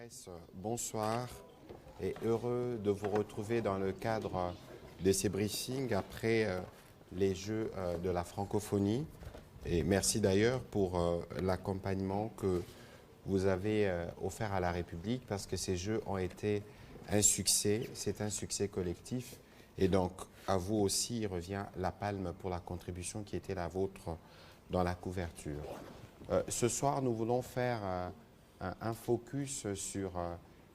presse, bonsoir et heureux de vous retrouver dans le cadre de ces briefings après les Jeux de la francophonie. Et merci d'ailleurs pour l'accompagnement que vous avez offert à la République parce que ces Jeux ont été un succès, c'est un succès collectif. Et donc, à vous aussi revient la palme pour la contribution qui était la vôtre dans la couverture. Ce soir, nous voulons faire un focus sur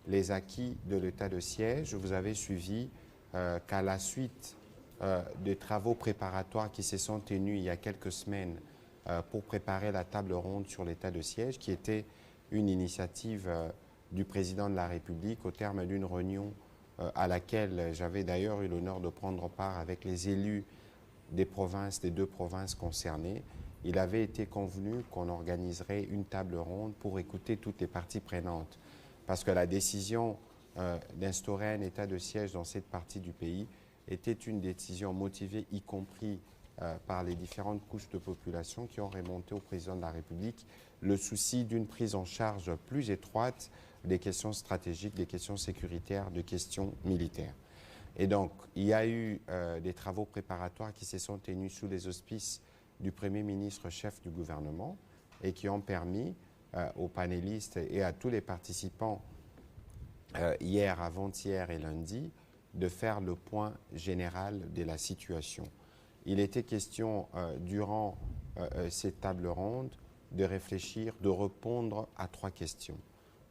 les acquis de l'état de siège. Vous avez suivi qu'à la suite des travaux préparatoires qui se sont tenus il y a quelques semaines pour préparer la table ronde sur l'état de siège, qui était une initiative du président de la République au terme d'une réunion à laquelle j'avais d'ailleurs eu l'honneur de prendre part avec les élus des provinces, des deux provinces concernées. Il avait été convenu qu'on organiserait une table ronde pour écouter toutes les parties prenantes. Parce que la décision d'instaurer un état de siège dans cette partie du pays était une décision motivée, y compris par les différentes couches de population qui ont remonté au président de la République le souci d'une prise en charge plus étroite des questions stratégiques, des questions sécuritaires, des questions militaires. Et donc, il y a eu des travaux préparatoires qui se sont tenus sous les auspices du Premier ministre chef du gouvernement et qui ont permis aux panélistes et à tous les participants hier, avant-hier et lundi de faire le point général de la situation. Il était question durant cette table ronde de réfléchir, de répondre à trois questions.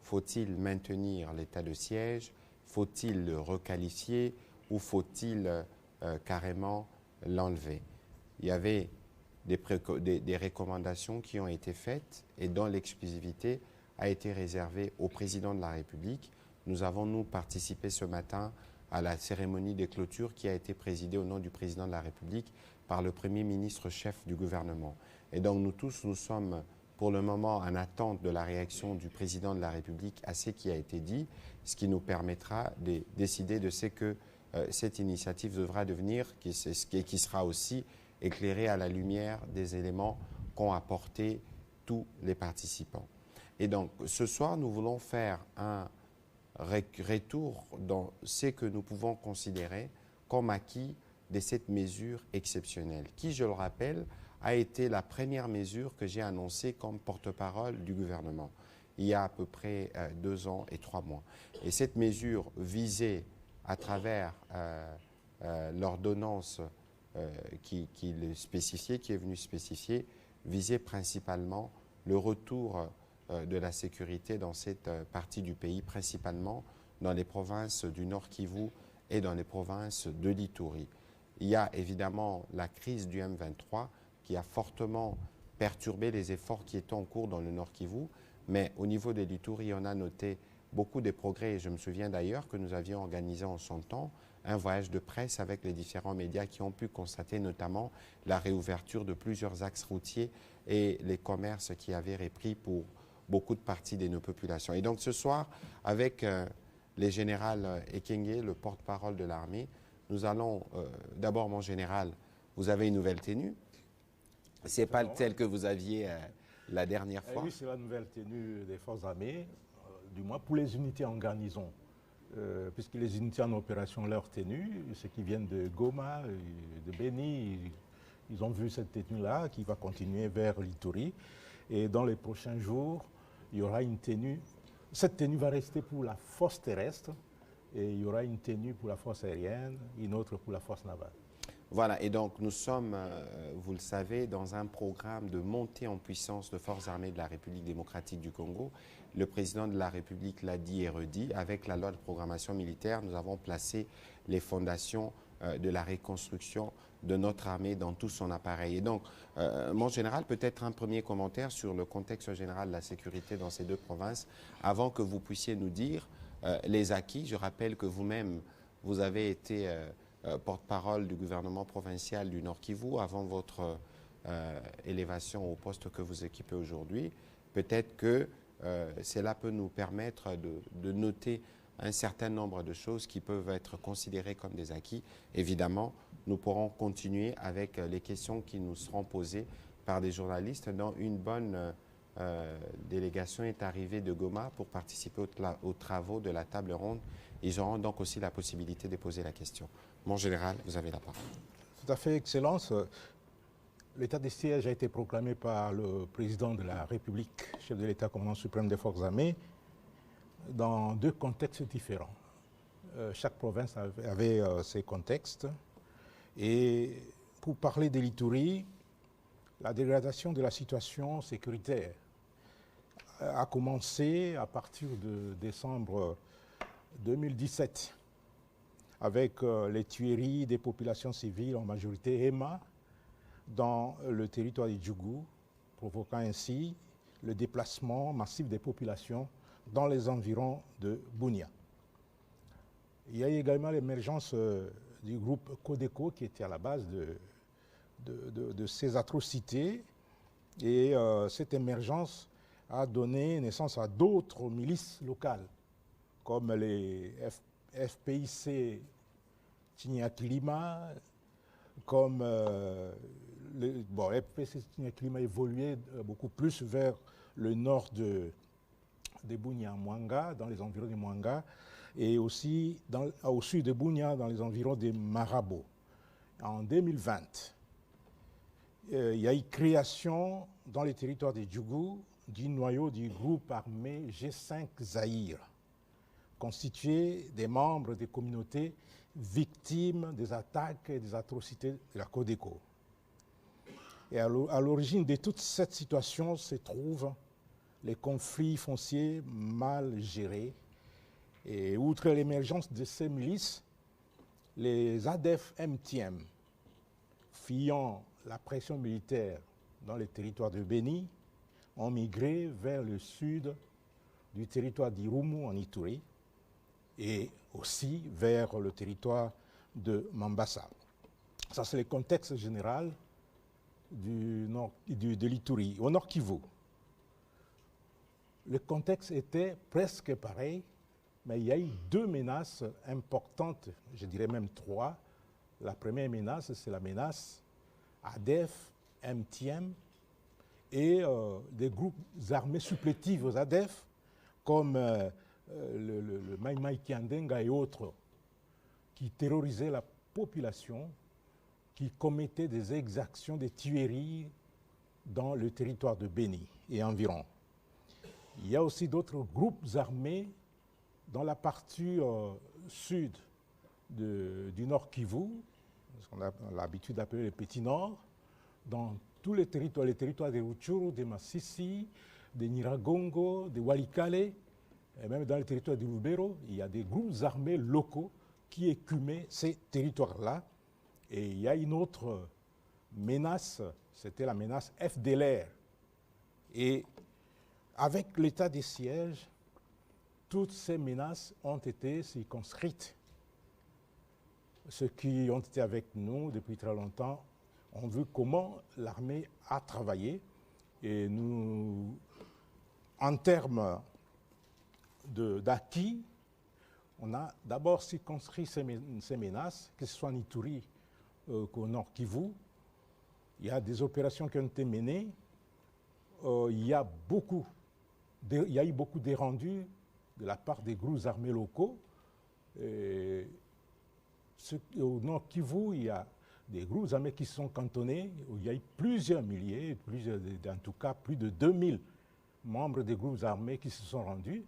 Faut-il maintenir l'état de siège? Faut-il le requalifier? Ou faut-il carrément l'enlever? Il y avait des recommandations qui ont été faites et dont l'exclusivité a été réservée au président de la République. Nous avons, nous, participé ce matin à la cérémonie de clôture qui a été présidée au nom du président de la République par le Premier ministre chef du gouvernement. Et donc nous tous, nous sommes pour le moment en attente de la réaction du président de la République à ce qui a été dit, ce qui nous permettra de décider de ce que cette initiative devra devenir, qui sera aussi éclairée à la lumière des éléments qu'ont apportés tous les participants. Et donc ce soir, nous voulons faire un retour dans ce que nous pouvons considérer comme acquis de cette mesure exceptionnelle, qui, je le rappelle, a été la première mesure que j'ai annoncée comme porte-parole du gouvernement, il y a à peu près 2 ans et 3 mois. Et cette mesure visait, à travers l'ordonnance qui est venue spécifier, visait principalement le retour de la sécurité dans cette partie du pays, principalement dans les provinces du Nord Kivu et dans les provinces de l'Ituri. Il y a évidemment la crise du M23 qui a fortement perturbé les efforts qui étaient en cours dans le Nord Kivu, mais au niveau de l'Ituri, on a noté beaucoup de progrès. Et je me souviens d'ailleurs que nous avions organisé en son temps un voyage de presse avec les différents médias qui ont pu constater notamment la réouverture de plusieurs axes routiers et les commerces qui avaient repris pour beaucoup de parties de nos populations. Et donc ce soir, avec le général Ekenge, le porte-parole de l'armée, nous allons, d'abord mon général, vous avez une nouvelle tenue. Ce n'est pas celle que vous aviez la dernière fois. Oui, c'est la nouvelle tenue des forces armées, du moins pour les unités en garnison. Puisque les unités en opération, leur tenue, ceux qui viennent de Goma, de Beni, ils ont vu cette tenue-là qui va continuer vers l'Ituri. Et dans les prochains jours, il y aura une tenue. Cette tenue va rester pour la force terrestre et il y aura une tenue pour la force aérienne, une autre pour la force navale. Voilà, et donc nous sommes, vous le savez, dans un programme de montée en puissance de forces armées de la République démocratique du Congo. Le président de la République l'a dit et redit, avec la loi de programmation militaire, nous avons placé les fondations de la reconstruction de notre armée dans tout son appareil. Et donc, mon général, peut-être un premier commentaire sur le contexte général de la sécurité dans ces deux provinces, avant que vous puissiez nous dire les acquis. Je rappelle que vous-même, vous avez été porte-parole du gouvernement provincial du Nord Kivu avant votre élévation au poste que vous occupez aujourd'hui. Peut-être que cela peut nous permettre de noter un certain nombre de choses qui peuvent être considérées comme des acquis. Évidemment, nous pourrons continuer avec les questions qui nous seront posées par des journalistes dans une bonne délégation est arrivée de Goma pour participer aux travaux de la table ronde. Ils auront donc aussi la possibilité de poser la question. Mon général, vous avez la parole. Tout à fait, Excellence. L'état de siège a été proclamé par le président de la République, chef de l'État, commandant suprême des forces armées, dans deux contextes différents. Chaque province avait ses contextes. Et pour parler de l'Ituri, la dégradation de la situation sécuritaire a commencé à partir de décembre 2017 avec les tueries des populations civiles, en majorité Hema, dans le territoire du Djougou, provoquant ainsi le déplacement massif des populations dans les environs de Bunia. Il y a également l'émergence du groupe Codeco qui était à la base de ces atrocités, et cette émergence a donné naissance à d'autres milices locales comme les FPIC Tignakilima, comme FPIC Tignakilima évoluait beaucoup plus vers le nord de Bunia, Mwanga, dans les environs de Mwanga, et aussi au sud de Bunia, dans les environs de Marabo. En 2020, il y a eu création dans les territoires de Djougou du noyau du groupe armé G5 Zaïre, constitué des membres des communautés victimes des attaques et des atrocités de la Codeco. Et à l'origine de toute cette situation se trouvent les conflits fonciers mal gérés. Et outre l'émergence de ces milices, les ADF MTM, fuyant la pression militaire dans les territoires de Beni, ont migré vers le sud du territoire d'Irumu en Ituri et aussi vers le territoire de Mambasa. Ça, c'est le contexte général de l'Ituri. Au Nord Kivu, le contexte était presque pareil, mais il y a eu deux menaces importantes, je dirais même trois. La première menace, c'est la menace ADF, MTM et des groupes armés supplétifs aux ADF, comme le Mai Mai Kiandenga et autres, qui terrorisaient la population, qui commettaient des exactions, des tueries dans le territoire de Beni et environ. Il y a aussi d'autres groupes armés dans la partie sud du Nord Kivu, ce qu'on a l'habitude d'appeler le Petit Nord, dans tous les territoires de Rutshuru, de Masisi, de Nyiragongo, de Walikale, et même dans le territoire de Lubero, il y a des groupes armés locaux qui écumaient ces territoires-là. Et il y a une autre menace, c'était la menace FDLR. Et avec l'état des sièges, toutes ces menaces ont été circonscrites. Ceux qui ont été avec nous depuis très longtemps ont vu comment l'armée a travaillé. Et nous, en termes d'acquis, on a d'abord circonscrit ces menaces, que ce soit en Ituri qu'au Nord Kivu. Il y a des opérations qui ont été menées. Il y a eu beaucoup de rendus de la part des groupes armés locaux. Au Nord Kivu, il y a des groupes armés qui se sont cantonnés, où il y a eu plusieurs milliers, en tout cas plus de 2000 membres des groupes armés qui se sont rendus.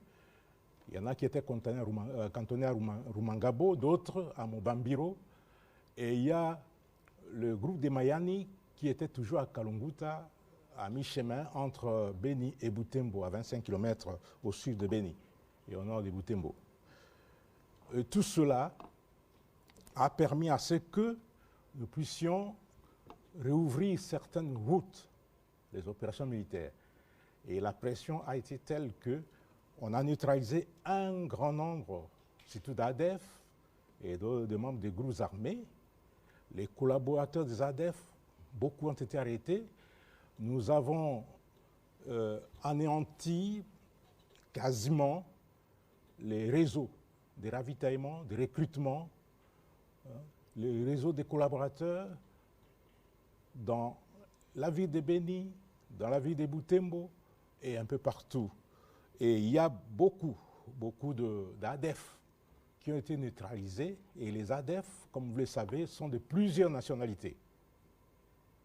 Il y en a qui étaient cantonnés à Rumangabo, d'autres à Mobambiro. Et il y a le groupe des Mayani qui était toujours à Kalunguta, à mi-chemin entre Beni et Butembo, à 25 km au sud de Beni et au nord de Butembo. Et tout cela a permis à ce que nous puissions réouvrir certaines routes des opérations militaires. Et la pression a été telle qu'on a neutralisé un grand nombre, surtout d'ADF et de membres des groupes armés. Les collaborateurs des ADF, beaucoup ont été arrêtés. Nous avons anéanti quasiment les réseaux de ravitaillement, de recrutement, les réseaux des collaborateurs dans la ville de Beni, dans la ville de Butembo et un peu partout. Et il y a beaucoup d'ADF qui ont été neutralisés. Et les ADF, comme vous le savez, sont de plusieurs nationalités.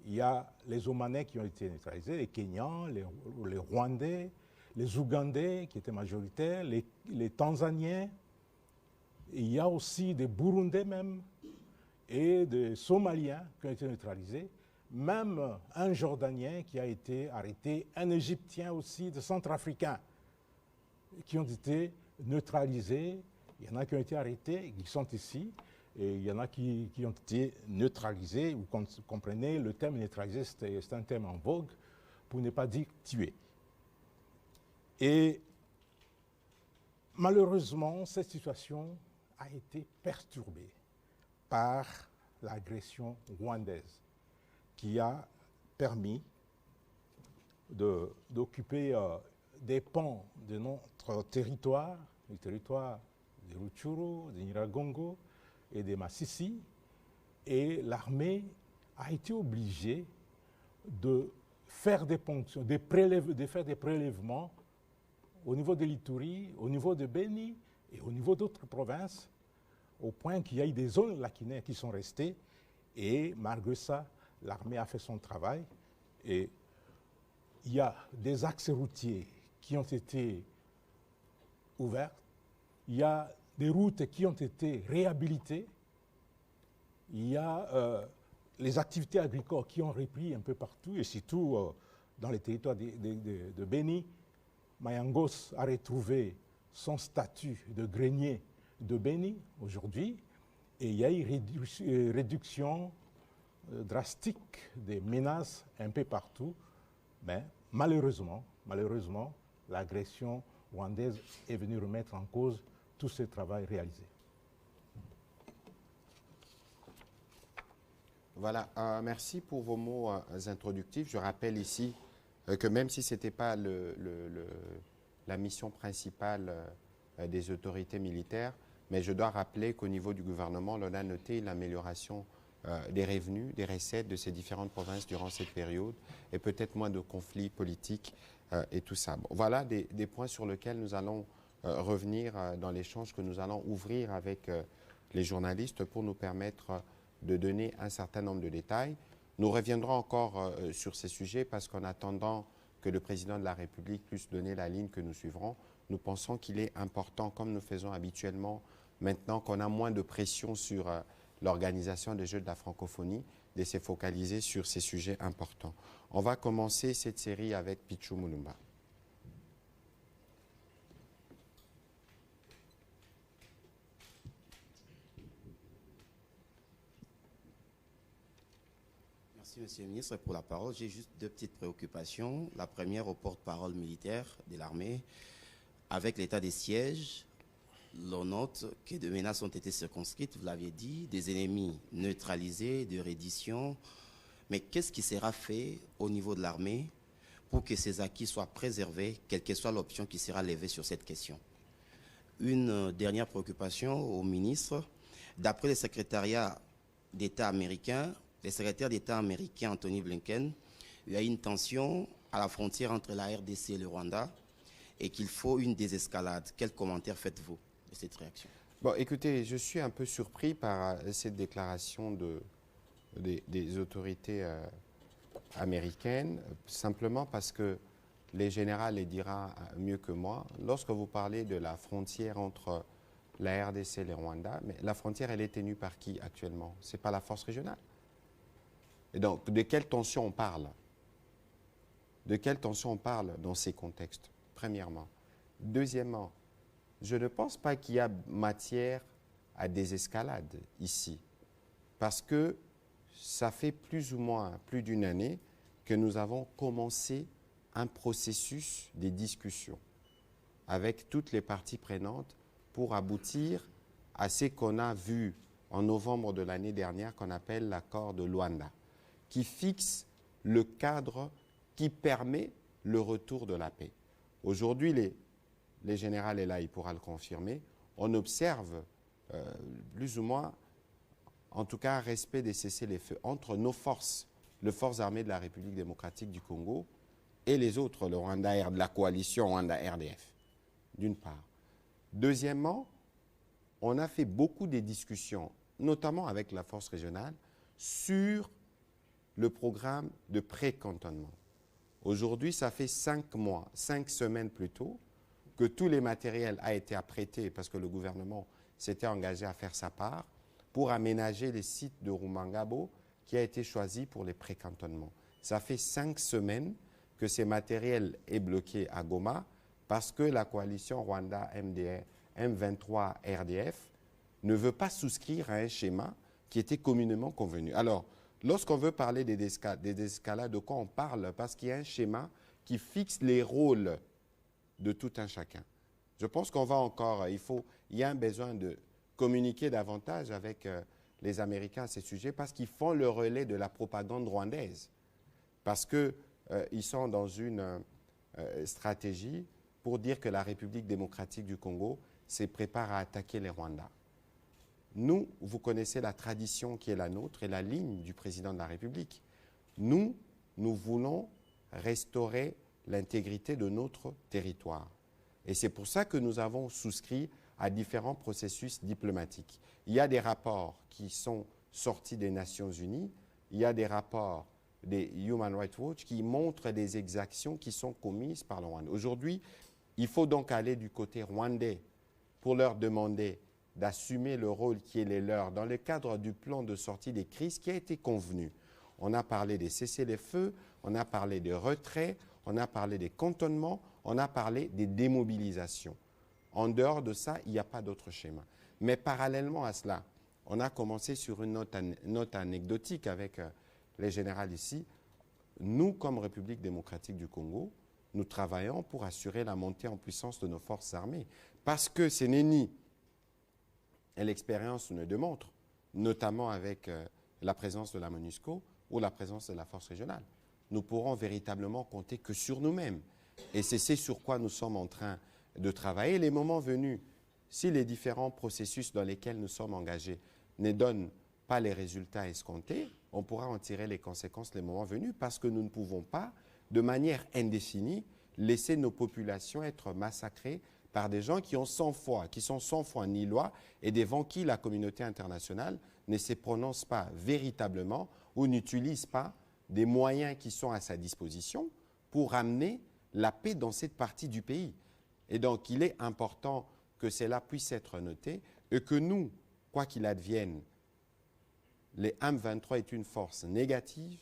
Il y a les Omanais qui ont été neutralisés, les Kenyans, les Rwandais, les Ougandais qui étaient majoritaires, les Tanzaniens. Il y a aussi des Burundais même et des Somaliens qui ont été neutralisés. Même un Jordanien qui a été arrêté, un Égyptien aussi, de Centrafricains qui ont été neutralisés. Il y en a qui ont été arrêtés, qui sont ici, et il y en a qui ont été neutralisés. Vous comprenez, le terme neutralisé, c'est un terme en vogue, pour ne pas dire tué. Et malheureusement, cette situation a été perturbée par l'agression rwandaise qui a permis d'occuper des pans de notre territoire, du territoire de Rutshuru, de Nyiragongo et de Masisi, et l'armée a été obligée de faire des ponctions, de faire des prélèvements au niveau de l'Ituri, au niveau de Beni et au niveau d'autres provinces, au point qu'il y a eu des zones lacunaires qui sont restées, et malgré ça, l'armée a fait son travail, et il y a des axes routiers qui ont été ouverts, il y a des routes qui ont été réhabilitées, il y a les activités agricoles qui ont repris un peu partout, et surtout dans les territoires de Beni. Mayangos a retrouvé son statut de grenier de Beni aujourd'hui, et il y a eu une réduction drastique des menaces un peu partout, mais malheureusement, l'agression rwandaise est venue remettre en cause tout ce travail réalisé. Voilà, merci pour vos mots introductifs. Je rappelle ici que même si ce n'était pas la mission principale des autorités militaires, mais je dois rappeler qu'au niveau du gouvernement, on a noté l'amélioration des revenus, des recettes de ces différentes provinces durant cette période, et peut-être moins de conflits politiques et tout ça. Bon, voilà des points sur lesquels nous allons revenir dans l'échange que nous allons ouvrir avec les journalistes pour nous permettre de donner un certain nombre de détails. Nous reviendrons encore sur ces sujets parce qu'en attendant que le président de la République puisse donner la ligne que nous suivrons, nous pensons qu'il est important, comme nous faisons habituellement, maintenant qu'on a moins de pression sur l'organisation des Jeux de la francophonie, de se focaliser sur ces sujets importants. On va commencer cette série avec Pichou Mulumba. Merci, Monsieur le ministre, pour la parole. J'ai juste deux petites préoccupations. La première au porte-parole militaire de l'armée. Avec l'état des sièges, l'on note que des menaces ont été circonscrites, vous l'aviez dit, des ennemis neutralisés, de reddition. Mais qu'est-ce qui sera fait au niveau de l'armée pour que ces acquis soient préservés, quelle que soit l'option qui sera levée sur cette question? Une dernière préoccupation au ministre. D'après le secrétariat d'État américain, le secrétaire d'État américain Anthony Blinken, il y a une tension à la frontière entre la RDC et le Rwanda et qu'il faut une désescalade. Quel commentaire faites-vous de cette réaction? Bon, écoutez, je suis un peu surpris par cette déclaration des autorités américaines, simplement parce que les généraux les diront mieux que moi. Lorsque vous parlez de la frontière entre la RDC et le Rwanda, mais la frontière, elle est tenue par qui actuellement? Ce n'est pas la force régionale. Et donc, de quelle tension on parle? De quelle tension on parle dans ces contextes, premièrement? Deuxièmement, je ne pense pas qu'il y a matière à désescalade ici, parce que ça fait plus ou moins plus d'une année que nous avons commencé un processus de discussion avec toutes les parties prenantes pour aboutir à ce qu'on a vu en novembre de l'année dernière, qu'on appelle l'accord de Luanda, qui fixe le cadre qui permet le retour de la paix. Aujourd'hui, les généraux est là, il pourra le confirmer, on observe plus ou moins, en tout cas, un respect des cessez-les-feux entre nos forces, les forces armées de la République démocratique du Congo et les autres, le Rwanda, la coalition Rwanda-RDF, d'une part. Deuxièmement, on a fait beaucoup de discussions, notamment avec la force régionale, sur le programme de pré-cantonnement. Aujourd'hui, ça fait 5 mois, 5 semaines plus tôt, que tous les matériels a été apprêtés parce que le gouvernement s'était engagé à faire sa part pour aménager les sites de Rumangabo qui a été choisi pour les pré-cantonnements. Ça fait 5 semaines que ces matériels est bloqué à Goma parce que la coalition Rwanda M23 RDF ne veut pas souscrire à un schéma qui était communément convenu. Alors, lorsqu'on veut parler des escalades, de quoi on parle? Parce qu'il y a un schéma qui fixe les rôles de tout un chacun. Je pense qu'on va encore, il y a un besoin de communiquer davantage avec les Américains à ces sujets parce qu'ils font le relais de la propagande rwandaise. Parce qu'ils sont dans une stratégie pour dire que la République démocratique du Congo se prépare à attaquer les Rwandais. Nous, vous connaissez la tradition qui est la nôtre et la ligne du président de la République. Nous voulons restaurer l'intégrité de notre territoire. Et c'est pour ça que nous avons souscrit à différents processus diplomatiques. Il y a des rapports qui sont sortis des Nations Unies, il y a des rapports des Human Rights Watch qui montrent des exactions qui sont commises par le Rwanda. Aujourd'hui, il faut donc aller du côté rwandais pour leur demander d'assumer le rôle qui est le leur dans le cadre du plan de sortie des crises qui a été convenu. On a parlé des cessez-les-feux, on a parlé des retraits, on a parlé des cantonnements, on a parlé des démobilisations. En dehors de ça, il n'y a pas d'autre schéma. Mais parallèlement à cela, on a commencé sur une note anecdotique avec les généraux ici. Nous, comme République démocratique du Congo, nous travaillons pour assurer la montée en puissance de nos forces armées. Parce que ce n'est ni, et l'expérience nous le démontre, notamment avec la présence de la MONUSCO ou la présence de la force régionale. Nous pourrons véritablement compter que sur nous-mêmes. Et c'est ce sur quoi nous sommes en train de travailler. Les moments venus, si les différents processus dans lesquels nous sommes engagés ne donnent pas les résultats escomptés, on pourra en tirer les conséquences les moments venus parce que nous ne pouvons pas, de manière indéfinie, laisser nos populations être massacrées par des gens qui ont sans foi, qui sont sans foi ni loi et devant qui la communauté internationale ne se prononce pas véritablement ou n'utilise pas des moyens qui sont à sa disposition pour amener la paix dans cette partie du pays. Et donc, il est important que cela puisse être noté et que nous, quoi qu'il advienne, les M23 est une force négative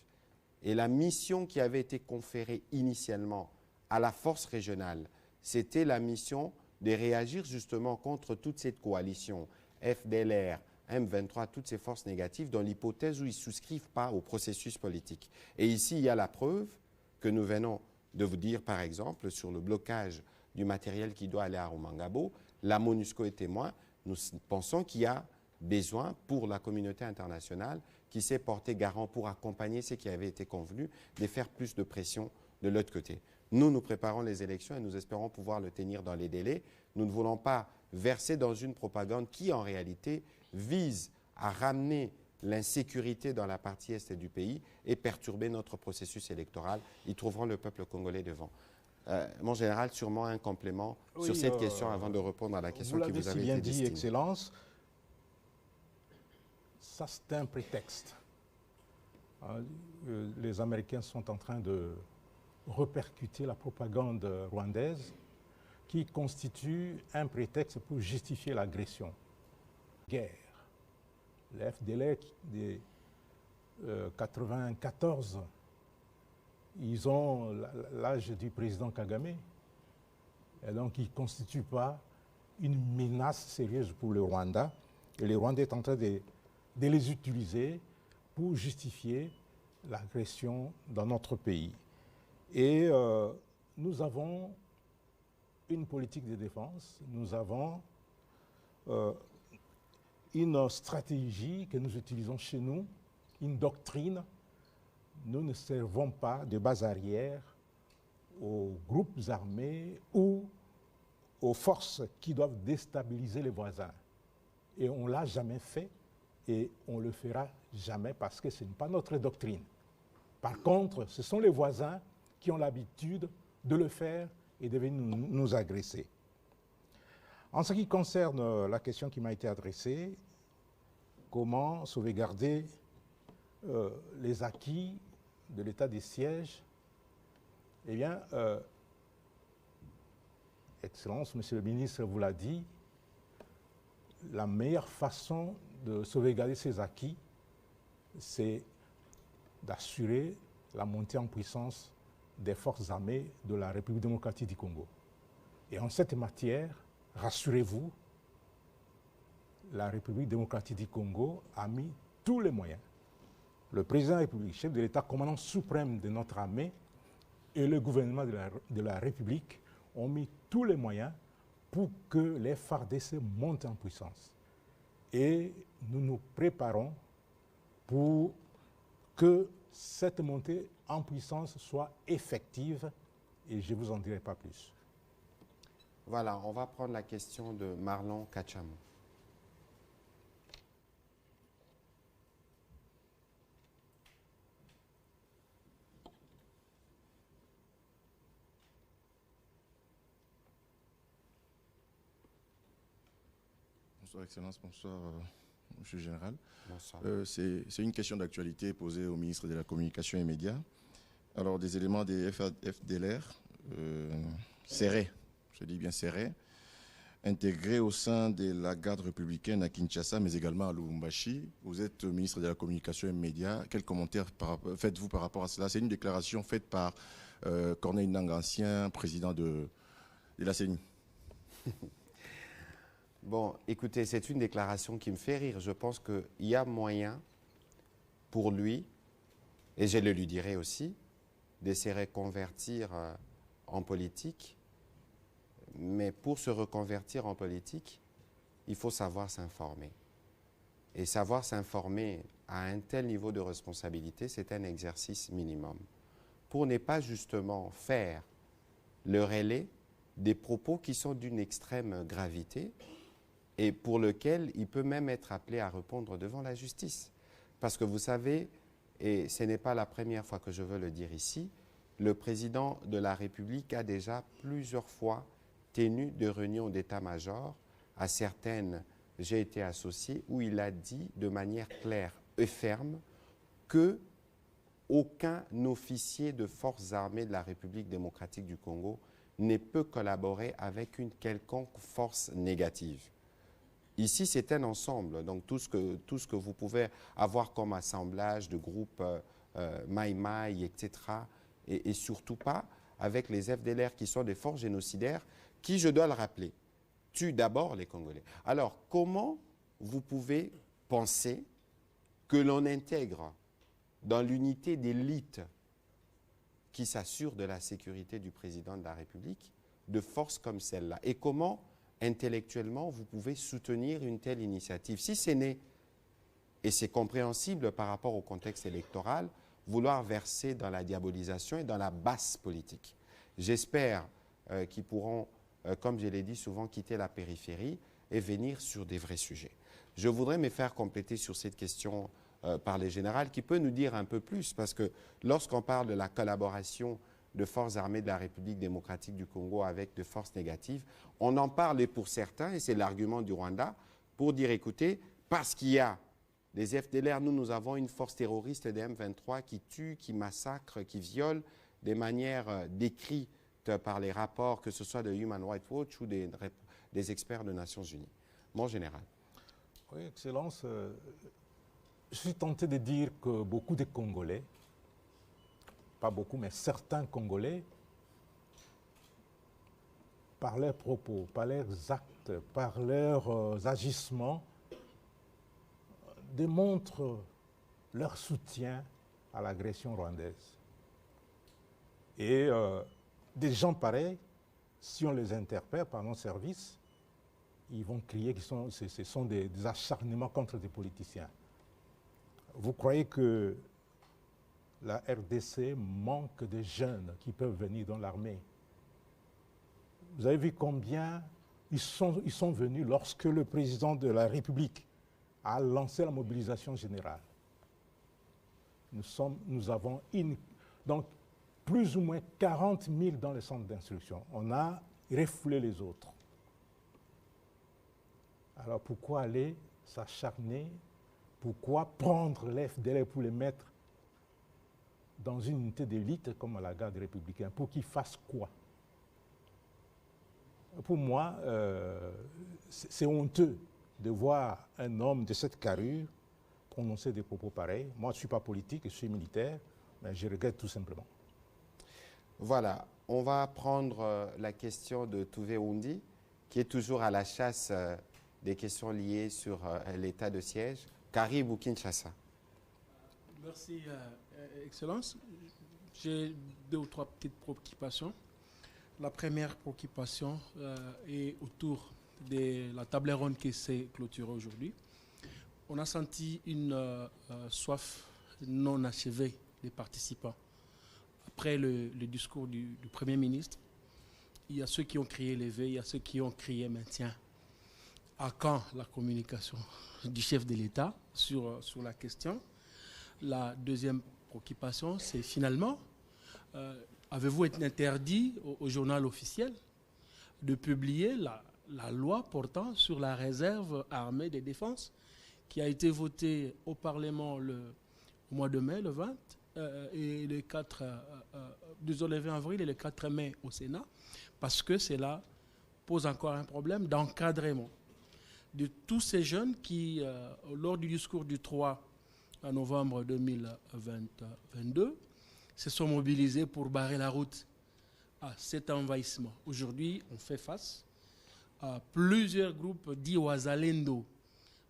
et la mission qui avait été conférée initialement à la force régionale, c'était la mission de réagir justement contre toute cette coalition, FDLR, M23, toutes ces forces négatives, dans l'hypothèse où ils ne souscrivent pas au processus politique. Et ici, il y a la preuve que nous venons de vous dire, par exemple, sur le blocage du matériel qui doit aller à Rumangabo. La MONUSCO est témoin. Nous pensons qu'il y a besoin pour la communauté internationale qui s'est portée garant pour accompagner ce qui avait été convenu, de faire plus de pression de l'autre côté. Nous préparons les élections et nous espérons pouvoir le tenir dans les délais. Nous ne voulons pas verser dans une propagande qui, en réalité, vise à ramener l'insécurité dans la partie est du pays et perturber notre processus électoral. Ils trouveront le peuple congolais devant. Mon général, sûrement un complément sur cette question avant de répondre à la question qui vous avait été destinée. Vous l'avez si bien dit, Excellence. Ça, c'est un prétexte. Les Américains sont en train de repercuter la propagande rwandaise qui constitue un prétexte pour justifier l'agression. Guerre. Le FDLR de 1994, ils ont l'âge du président Kagame. Et donc, ils ne constituent pas une menace sérieuse pour le Rwanda. Et le Rwanda est en train de les utiliser pour justifier l'agression dans notre pays. Et nous avons une politique de défense, nous avons une stratégie que nous utilisons chez nous, une doctrine. Nous ne servons pas de base arrière aux groupes armés ou aux forces qui doivent déstabiliser les voisins. Et on ne l'a jamais fait et on ne le fera jamais parce que ce n'est pas notre doctrine. Par contre, ce sont les voisins qui ont l'habitude de le faire et de venir nous agresser. En ce qui concerne la question qui m'a été adressée, comment sauvegarder les acquis de l'état des sièges, eh bien, Excellence, Monsieur le ministre vous l'a dit, la meilleure façon de sauvegarder ces acquis, c'est d'assurer la montée en puissance des forces armées de la République démocratique du Congo. Et en cette matière, rassurez-vous, la République démocratique du Congo a mis tous les moyens. Le président de la République, chef de l'État, commandant suprême de notre armée, et le gouvernement de la République ont mis tous les moyens pour que les FARDC montent en puissance. Et nous nous préparons pour que cette montée en puissance soit effective, et je ne vous en dirai pas plus. Voilà, on va prendre la question de Marlon Kachamou. Bonsoir Excellence, bonsoir Monsieur le Général. Bonsoir. C'est une question d'actualité posée au ministre de la Communication et Médias. Alors des éléments des FDLR serrés, je dis bien serrés, intégrés au sein de la garde républicaine à Kinshasa, mais également à Lubumbashi. Vous êtes ministre de la Communication et Médias. Quel commentaire faites-vous par rapport à cela? C'est une déclaration faite par Corneille Nangaa, ancien président de la CENI. Bon, écoutez, c'est une déclaration qui me fait rire. Je pense qu'il y a moyen pour lui, et je le lui dirai aussi, de se reconvertir en politique. Mais pour se reconvertir en politique, il faut savoir s'informer. Et savoir s'informer à un tel niveau de responsabilité, c'est un exercice minimum. Pour ne pas justement faire le relais des propos qui sont d'une extrême gravité, et pour lequel il peut même être appelé à répondre devant la justice. Parce que vous savez, et ce n'est pas la première fois que je veux le dire ici, le président de la République a déjà plusieurs fois tenu de réunions d'état-major à certaines, j'ai été associé, où il a dit de manière claire et ferme que aucun officier de forces armées de la République démocratique du Congo ne peut collaborer avec une quelconque force négative. Ici, c'est un ensemble, donc tout ce que vous pouvez avoir comme assemblage de groupes Maï-Maï, etc., et surtout pas avec les FDLR qui sont des forces génocidaires qui, je dois le rappeler, tuent d'abord les Congolais. Alors, comment vous pouvez penser que l'on intègre dans l'unité d'élite qui s'assure de la sécurité du président de la République de forces comme celle-là? Et comment intellectuellement, vous pouvez soutenir une telle initiative? Si ce n'est, et c'est compréhensible par rapport au contexte électoral, vouloir verser dans la diabolisation et dans la basse politique. J'espère qu'ils pourront, comme je l'ai dit souvent, quitter la périphérie et venir sur des vrais sujets. Je voudrais me faire compléter sur cette question par le général qui peut nous dire un peu plus, parce que lorsqu'on parle de la collaboration de forces armées de la République démocratique du Congo avec de forces négatives, on en parle pour certains, et c'est l'argument du Rwanda, pour dire, écoutez, parce qu'il y a des FDLR, nous avons une force terroriste des M23 qui tue, qui massacre, qui viole de manière décrite par les rapports, que ce soit de Human Rights Watch ou des experts des Nations Unies. Mon général. Oui, Excellence, je suis tenté de dire que beaucoup de Congolais, pas beaucoup, mais certains Congolais, par leurs propos, par leurs actes, par leurs agissements, démontrent leur soutien à l'agression rwandaise. Et des gens pareils, si on les interpelle par nos services, ils vont crier que ce sont des acharnements contre des politiciens. Vous croyez que la RDC manque de jeunes qui peuvent venir dans l'armée? Vous avez vu combien ils sont venus lorsque le président de la République a lancé la mobilisation générale. Donc, plus ou moins 40 000 dans les centres d'instruction. On a refoulé les autres. Alors pourquoi aller s'acharner? Pourquoi prendre les FDLR pour les mettre dans une unité d'élite comme à la garde républicaine? Pour qu'ils fassent quoi? Pour moi, c'est honteux de voir un homme de cette carrure prononcer des propos pareils. Moi, je ne suis pas politique, je suis militaire, mais je regrette tout simplement. Voilà, on va prendre la question de Touvé Oundi, qui est toujours à la chasse des questions liées sur l'état de siège. Caribou Kinshasa. Merci, Excellence. J'ai 2 ou 3 petites préoccupations. La première préoccupation est autour de la table ronde qui s'est clôturée aujourd'hui. On a senti une soif non achevée des participants. Après le discours du Premier ministre, il y a ceux qui ont crié l'éveil, il y a ceux qui ont crié maintien. À quand la communication du chef de l'État sur la question? La deuxième préoccupation, c'est finalement, avez-vous été interdit au journal officiel de publier la loi portant sur la réserve armée de défense qui a été votée au Parlement au mois de mai, le 20, et le 20 avril et le 4 mai au Sénat, parce que cela pose encore un problème d'encadrement de tous ces jeunes qui, lors du discours du 3 novembre 2022, se sont mobilisés pour barrer la route à cet envahissement. Aujourd'hui, on fait face à plusieurs groupes dits Ouazalendo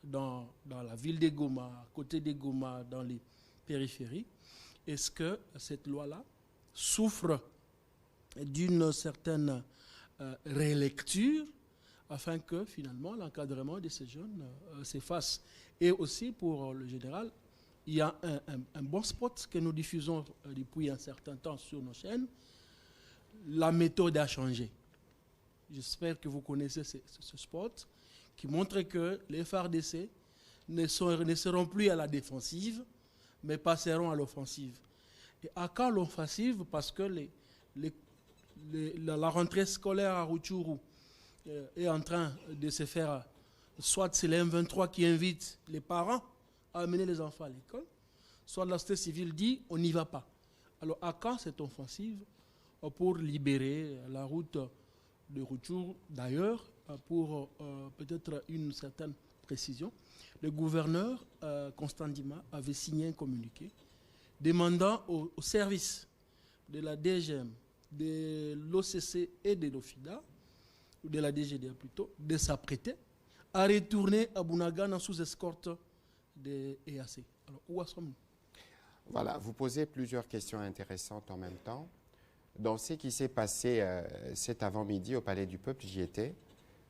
dans la ville de Goma, à côté de Goma, dans les périphéries. Est-ce que cette loi-là souffre d'une certaine rélecture afin que finalement l'encadrement de ces jeunes s'efface? Et aussi pour le général, il y a un bon spot que nous diffusons depuis un certain temps sur nos chaînes. La méthode a changé. J'espère que vous connaissez ce spot qui montre que les FARDC ne seront plus à la défensive, mais passeront à l'offensive. Et à quand l'offensive? Parce que la rentrée scolaire à Rutshuru est en train de se faire, soit c'est les M23 qui invitent les parents à amener les enfants à l'école, soit la société civile dit on n'y va pas. Alors à quand cette offensive pour libérer la route de Rutshuru? D'ailleurs, pour peut-être une certaine précision, le gouverneur Constant Ndima avait signé un communiqué demandant aux services de la DGM, de l'OCC et de l'OFIDA, ou de la DGDA plutôt, de s'apprêter à retourner à Bunagana sous escorte de EAC. Alors, où en sommes-nous? Voilà, vous posez plusieurs questions intéressantes en même temps. Dans ce qui s'est passé cet avant-midi au Palais du Peuple, j'y étais.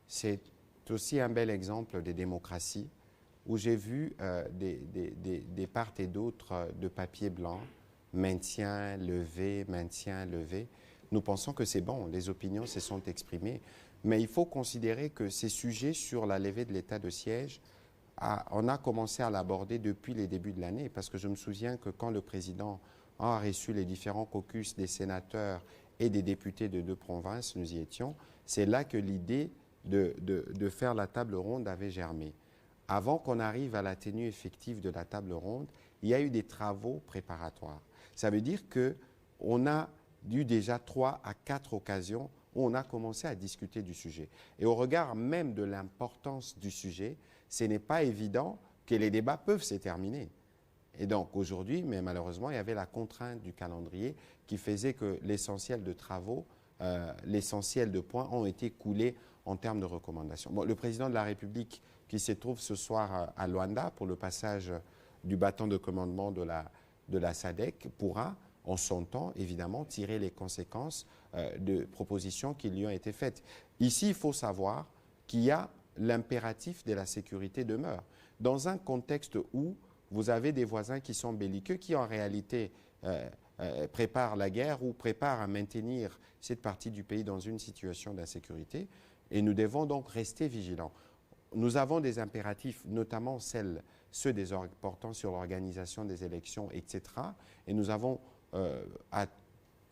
C'est aussi un bel exemple de démocratie où j'ai vu des part et d'autre de papier blanc, maintien, levé, maintien, levé. Nous pensons que c'est bon, les opinions se sont exprimées, mais il faut considérer que ces sujets sur la levée de l'état de siège, on a commencé à l'aborder depuis les débuts de l'année, parce que je me souviens que quand le président a reçu les différents caucus des sénateurs et des députés de 2 provinces, nous y étions, c'est là que l'idée de faire la table ronde avait germé. Avant qu'on arrive à la tenue effective de la table ronde, il y a eu des travaux préparatoires. Ça veut dire qu'on a eu déjà 3 à 4 occasions où on a commencé à discuter du sujet. Et au regard même de l'importance du sujet, ce n'est pas évident que les débats peuvent se terminer. Et donc aujourd'hui, mais malheureusement, il y avait la contrainte du calendrier qui faisait que l'essentiel de travaux, l'essentiel de points ont été coulés en termes de recommandations. Bon, le président de la République qui se trouve ce soir à Luanda pour le passage du bâton de commandement de la SADC pourra, en son temps, évidemment, tirer les conséquences de propositions qui lui ont été faites. Ici, il faut savoir qu'il y a l'impératif de la sécurité demeure. Dans un contexte où vous avez des voisins qui sont belliqueux, qui en réalité préparent la guerre ou préparent à maintenir cette partie du pays dans une situation d'insécurité, et nous devons donc rester vigilants. Nous avons des impératifs, notamment ceux portant sur l'organisation des élections, etc. Et nous avons à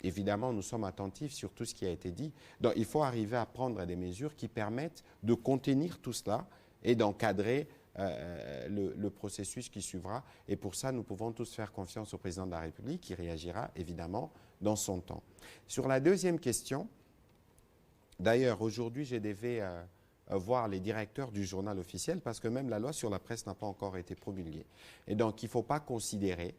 évidemment, nous sommes attentifs sur tout ce qui a été dit. Donc, il faut arriver à prendre des mesures qui permettent de contenir tout cela et d'encadrer le processus qui suivra. Et pour ça, nous pouvons tous faire confiance au président de la République qui réagira évidemment dans son temps. Sur la deuxième question, d'ailleurs, aujourd'hui, je devais voir les directeurs du journal officiel parce que même la loi sur la presse n'a pas encore été promulguée. Et donc, il ne faut pas considérer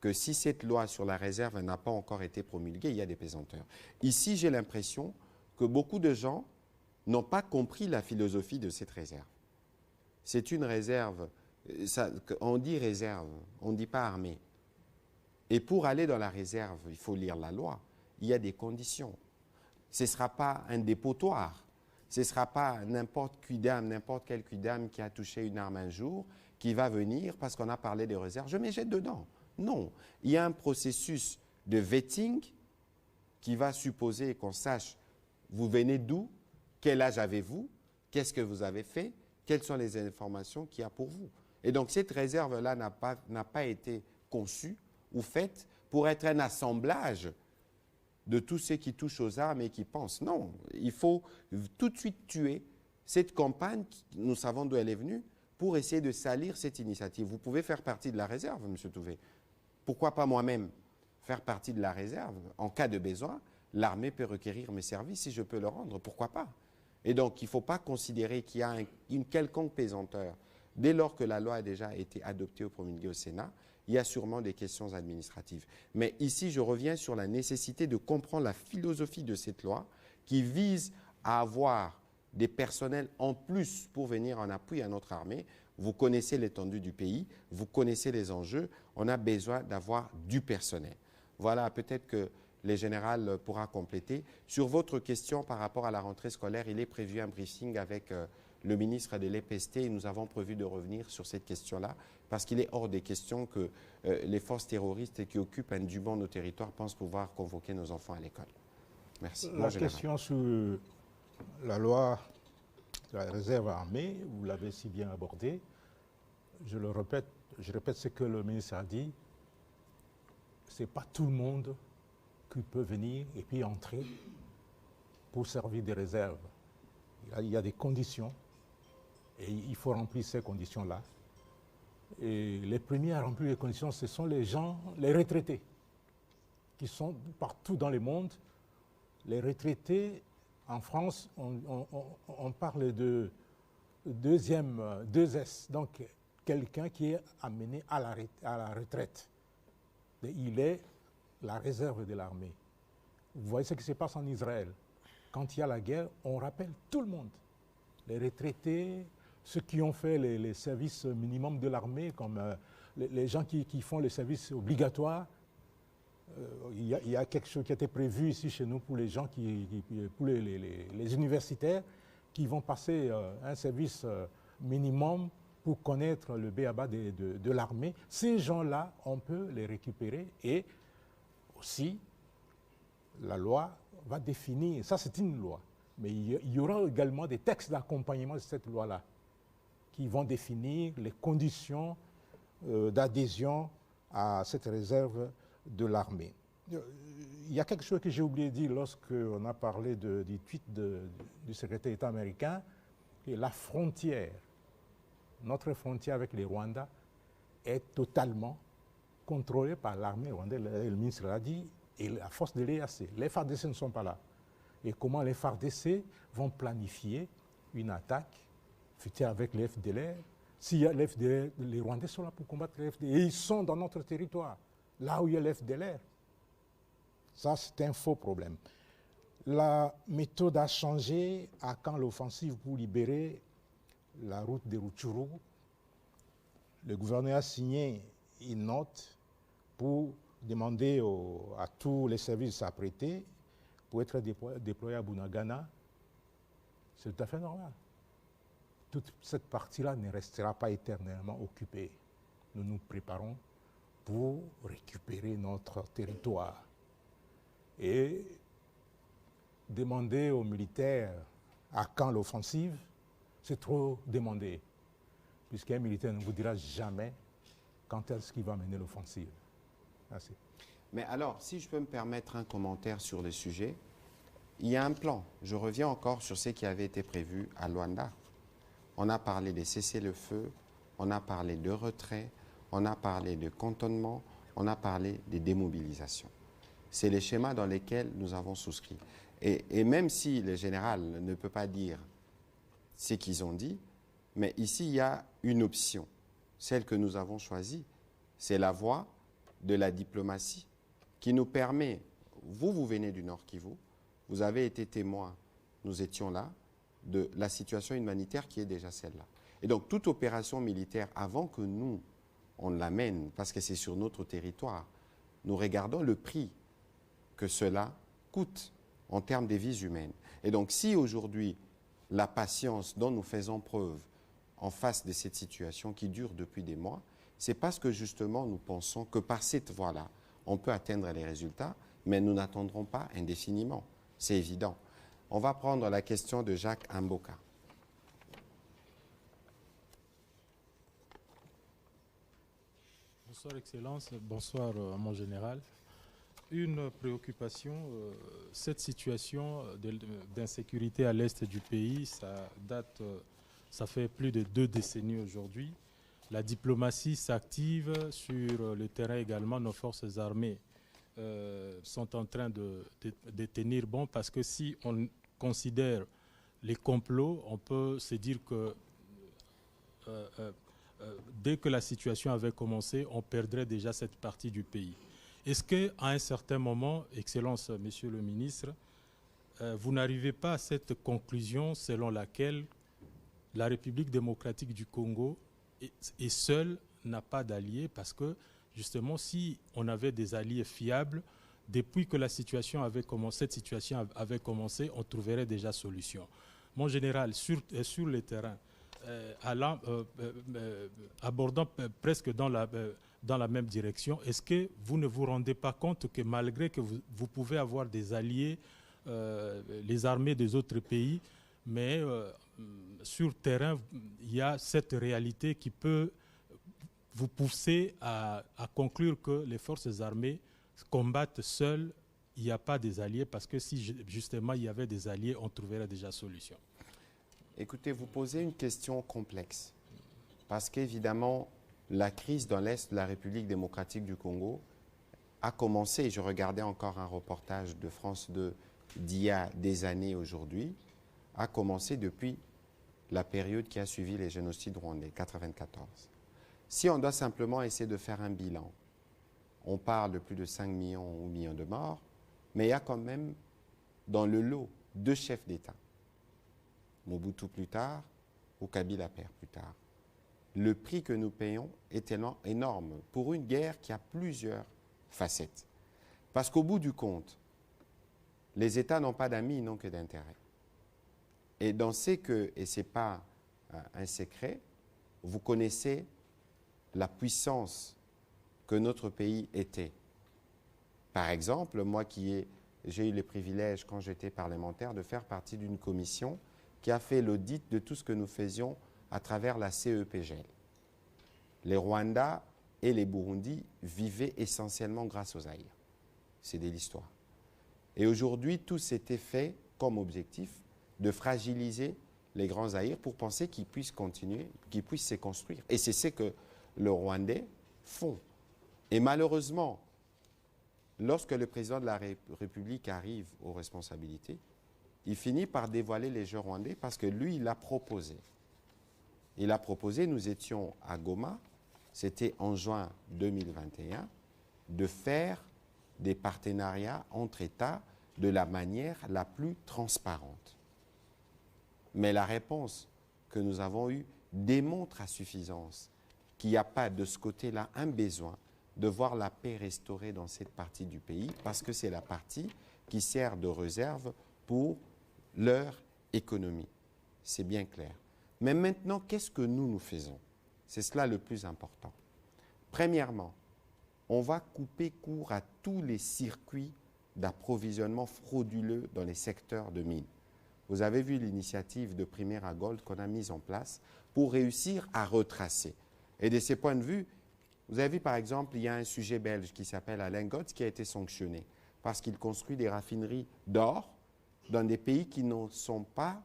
que si cette loi sur la réserve n'a pas encore été promulguée, il y a des pesanteurs. Ici, j'ai l'impression que beaucoup de gens n'ont pas compris la philosophie de cette réserve. C'est une réserve, on dit réserve, on ne dit pas armée. Et pour aller dans la réserve, il faut lire la loi. Il y a des conditions. Ce ne sera pas un dépotoir. Ce ne sera pas n'importe quel quidam qui a touché une arme un jour, qui va venir parce qu'on a parlé des réserves. Je me jette dedans. Non. Il y a un processus de vetting qui va supposer qu'on sache vous venez d'où, quel âge avez-vous, qu'est-ce que vous avez fait, quelles sont les informations qu'il y a pour vous. Et donc cette réserve-là n'a pas été conçue ou faite pour être un assemblage de tous ceux qui touchent aux armes et qui pensent. Non, il faut tout de suite tuer cette campagne, nous savons d'où elle est venue, pour essayer de salir cette initiative. Vous pouvez faire partie de la réserve, M. Touvé. Pourquoi pas moi-même faire partie de la réserve? En cas de besoin, l'armée peut requérir mes services si je peux le rendre. Pourquoi pas? Et donc, il ne faut pas considérer qu'il y a une quelconque pesanteur. Dès lors que la loi a déjà été adoptée ou promulguée au Sénat, il y a sûrement des questions administratives. Mais ici, je reviens sur la nécessité de comprendre la philosophie de cette loi qui vise à avoir des personnels en plus pour venir en appui à notre armée. Vous connaissez l'étendue du pays, vous connaissez les enjeux, on a besoin d'avoir du personnel. Voilà, peut-être que le général pourra compléter. Sur votre question par rapport à la rentrée scolaire, il est prévu un briefing avec le ministre de l'EPST et nous avons prévu de revenir sur cette question-là parce qu'il est hors des questions que les forces terroristes qui occupent indûment nos territoires pensent pouvoir convoquer nos enfants à l'école. Merci. La question sur la loi de la réserve armée, vous l'avez si bien abordée. Je répète ce que le ministre a dit. Ce n'est pas tout le monde qui peut venir et puis entrer pour servir des réserves. Il y a des conditions et il faut remplir ces conditions-là. Et les premiers à remplir les conditions, ce sont les gens, les retraités, qui sont partout dans le monde. Les retraités, en France, on parle de 2S, donc quelqu'un qui est amené à la retraite. Et il est la réserve de l'armée. Vous voyez ce qui se passe en Israël. Quand il y a la guerre, on rappelle tout le monde. Les retraités, ceux qui ont fait les services minimums de l'armée, comme les gens qui font les services obligatoires. Il y a quelque chose qui a été prévu ici chez nous pour les gens, pour les universitaires qui vont passer un service minimum pour connaître le b.a.-ba de l'armée. Ces gens-là, on peut les récupérer et aussi, la loi va définir, ça c'est une loi, mais il y aura également des textes d'accompagnement de cette loi-là qui vont définir les conditions d'adhésion à cette réserve de l'armée. Il y a quelque chose que j'ai oublié de dire lorsqu'on a parlé du tweet du secrétaire d'État américain, et la frontière, notre frontière avec le Rwanda est totalement contrôlée par l'armée rwandaise, le ministre l'a dit, et la force de l'EAC. Les FARDC ne sont pas là. Et comment les FARDC vont planifier une attaque, fût-elle avec les FDLR? S'il y a les FDLR, les Rwandais sont là pour combattre les FDLR. Et ils sont dans notre territoire, là où il y a les FDLR. Ça, c'est un faux problème. La méthode a changé à quand l'offensive pour libérer la route de Rutshuru. Le gouverneur a signé une note pour demander à tous les services de s'apprêter pour être déployés à Bunagana. C'est tout à fait normal. Toute cette partie-là ne restera pas éternellement occupée. Nous nous préparons pour récupérer notre territoire. Et demander aux militaires à quand l'offensive, c'est trop demander, puisqu'un militaire ne vous dira jamais quand est-ce qu'il va mener l'offensive. Merci. Mais alors, si je peux me permettre un commentaire sur le sujet, il y a un plan. Je reviens encore sur ce qui avait été prévu à Luanda. On a parlé des cessez-le-feu, on a parlé de retrait, on a parlé de cantonnement, on a parlé des démobilisations. C'est les schémas dans lesquels nous avons souscrit. Et même si le général ne peut pas dire ce qu'ils ont dit, mais ici, il y a une option. Celle que nous avons choisie, c'est la voie de la diplomatie qui nous permet, vous venez du Nord Kivu, vous avez été témoin, nous étions là, de la situation humanitaire qui est déjà celle-là. Et donc, toute opération militaire, avant que nous, on l'amène, parce que c'est sur notre territoire, nous regardons le prix que cela coûte en termes de vies humaines. Et donc, si aujourd'hui, la patience dont nous faisons preuve en face de cette situation qui dure depuis des mois, c'est parce que justement, nous pensons que par cette voie-là, on peut atteindre les résultats, mais nous n'attendrons pas indéfiniment. C'est évident. On va prendre la question de Jacques Amboka. Bonsoir Excellence, bonsoir mon général. Une préoccupation, cette situation d'insécurité à l'est du pays, ça fait plus de 2 décennies aujourd'hui. La diplomatie s'active sur le terrain également, nos forces armées sont en train de tenir bon parce que si on considère les complots, on peut se dire que dès que la situation avait commencé, on perdrait déjà cette partie du pays. Est-ce qu'à un certain moment, Excellence, Monsieur le Ministre, vous n'arrivez pas à cette conclusion selon laquelle la République démocratique du Congo est seule, n'a pas d'alliés, parce que justement, si on avait des alliés fiables, depuis que cette situation avait commencé, on trouverait déjà solution. Mon général, sur le terrain, abordant presque dans la même direction, est-ce que vous ne vous rendez pas compte que malgré que vous pouvez avoir des alliés, les armées des autres pays, mais sur terrain, il y a cette réalité qui peut vous pousser à conclure que les forces armées combattent seules, il n'y a pas des alliés, parce que si justement il y avait des alliés, on trouverait déjà solution. Écoutez, vous posez une question complexe, parce qu'évidemment, la crise dans l'Est de la République démocratique du Congo a commencé, je regardais encore un reportage de France 2 d'il y a des années aujourd'hui, a commencé depuis la période qui a suivi les génocides rwandais, 1994. Si on doit simplement essayer de faire un bilan, on parle de plus de 5 millions ou millions de morts, mais il y a quand même dans le lot 2 chefs d'État. Mobutu plus tard ou Kabila père plus tard. Le prix que nous payons est énorme pour une guerre qui a plusieurs facettes. Parce qu'au bout du compte, les États n'ont pas d'amis, ils n'ont que d'intérêts. Et dans ce que, et ce n'est pas un secret, vous connaissez la puissance que notre pays était. Par exemple, moi j'ai eu le privilège, quand j'étais parlementaire, de faire partie d'une commission qui a fait l'audit de tout ce que nous faisions à travers la CEPGL. Les Rwandais et les Burundis vivaient essentiellement grâce aux Zaïre. C'est de l'histoire. Et aujourd'hui, tout s'était fait comme objectif de fragiliser les grands Zaïre pour penser qu'ils puissent continuer, qu'ils puissent se construire. Et c'est ce que les Rwandais font. Et malheureusement, lorsque le président de la République arrive aux responsabilités, il finit par dévoiler les jeux rwandais parce que lui, il a proposé. Il a proposé, nous étions à Goma, c'était en juin 2021, de faire des partenariats entre États de la manière la plus transparente. Mais la réponse que nous avons eue démontre à suffisance qu'il n'y a pas de ce côté-là un besoin de voir la paix restaurée dans cette partie du pays parce que c'est la partie qui sert de réserve pour leur économie. C'est bien clair. Mais maintenant, qu'est-ce que nous faisons? C'est cela le plus important. Premièrement, on va couper court à tous les circuits d'approvisionnement frauduleux dans les secteurs de mines. Vous avez vu l'initiative de Primera Gold qu'on a mise en place pour réussir à retracer. Et de ce point de vue, Vous avez vu, par exemple, il y a un sujet belge qui s'appelle Alain Gotz qui a été sanctionné parce qu'il construit des raffineries d'or dans des pays qui ne sont pas,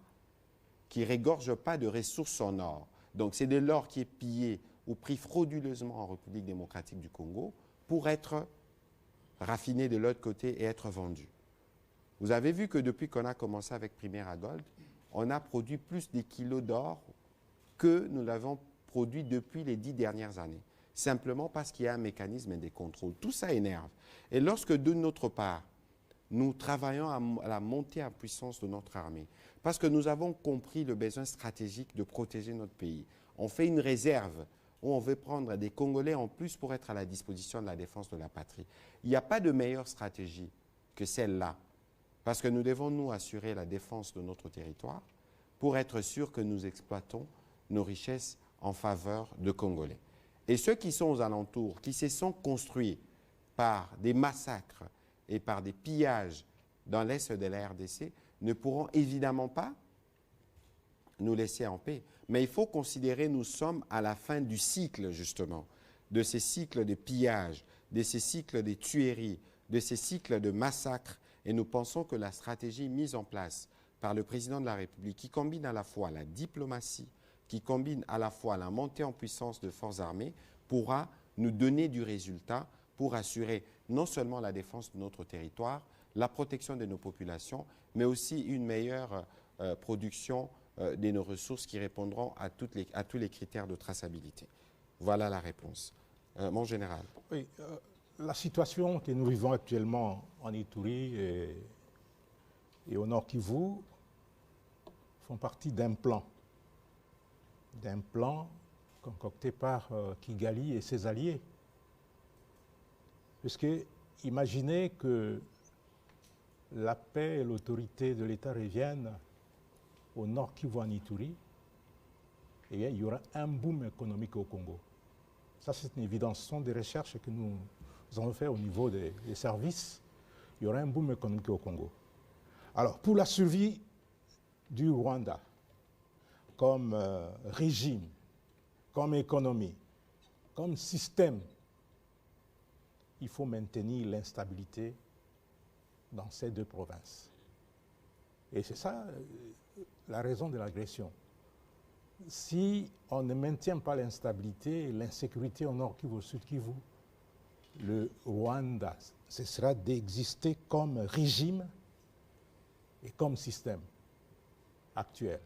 qui régorgent pas de ressources en or. Donc, c'est de l'or qui est pillé ou pris frauduleusement en République démocratique du Congo pour être raffiné de l'autre côté et être vendu. Vous avez vu que depuis qu'on a commencé avec Primera Gold, on a produit plus de kilos d'or que nous l'avons produit depuis les 10 dernières années. Simplement parce qu'il y a un mécanisme et des contrôles. Tout ça énerve. Et lorsque de notre part, nous travaillons à la montée en puissance de notre armée, parce que nous avons compris le besoin stratégique de protéger notre pays, on fait une réserve où on veut prendre des Congolais en plus pour être à la disposition de la défense de la patrie. Il n'y a pas de meilleure stratégie que celle-là, parce que nous devons nous assurer la défense de notre territoire pour être sûr que nous exploitons nos richesses en faveur de Congolais. Et ceux qui sont aux alentours, qui se sont construits par des massacres et par des pillages dans l'est de la RDC, ne pourront évidemment pas nous laisser en paix. Mais il faut considérer que nous sommes à la fin du cycle, justement, de ces cycles de pillage, de ces cycles de tueries, de ces cycles de massacres. Et nous pensons que la stratégie mise en place par le président de la République, qui combine à la fois la diplomatie, qui combine à la fois la montée en puissance de forces armées, pourra nous donner du résultat pour assurer non seulement la défense de notre territoire, la protection de nos populations, mais aussi une meilleure production de nos ressources qui répondront à tous les critères de traçabilité. Voilà la réponse. Mon général. Oui, la situation que nous vivons actuellement en Ituri et au Nord Kivu font partie d'un plan concocté par Kigali et ses alliés. Puisque imaginez que la paix et l'autorité de l'État reviennent au Nord Kivu en Ituri, et bien, il y aura un boom économique au Congo. Ça, c'est une évidence. Ce sont des recherches que nous avons faites au niveau des services. Il y aura un boom économique au Congo. Alors, pour la survie du Rwanda, comme régime, comme économie, comme système, il faut maintenir l'instabilité dans ces deux provinces. Et c'est ça la raison de l'agression. Si on ne maintient pas l'instabilité et l'insécurité au Nord Kivu, au Sud Kivu, le Rwanda cessera d'exister comme régime et comme système actuel.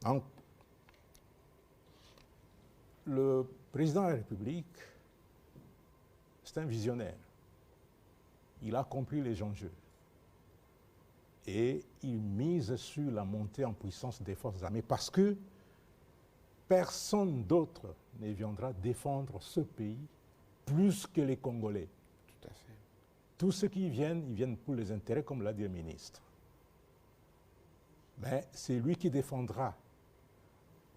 Donc, le président de la République, c'est un visionnaire. Il a compris les enjeux. Et il mise sur la montée en puissance des forces armées parce que personne d'autre ne viendra défendre ce pays plus que les Congolais. Tout à fait. Tous ceux qui viennent, ils viennent pour les intérêts, comme l'a dit le ministre. Mais c'est lui qui défendra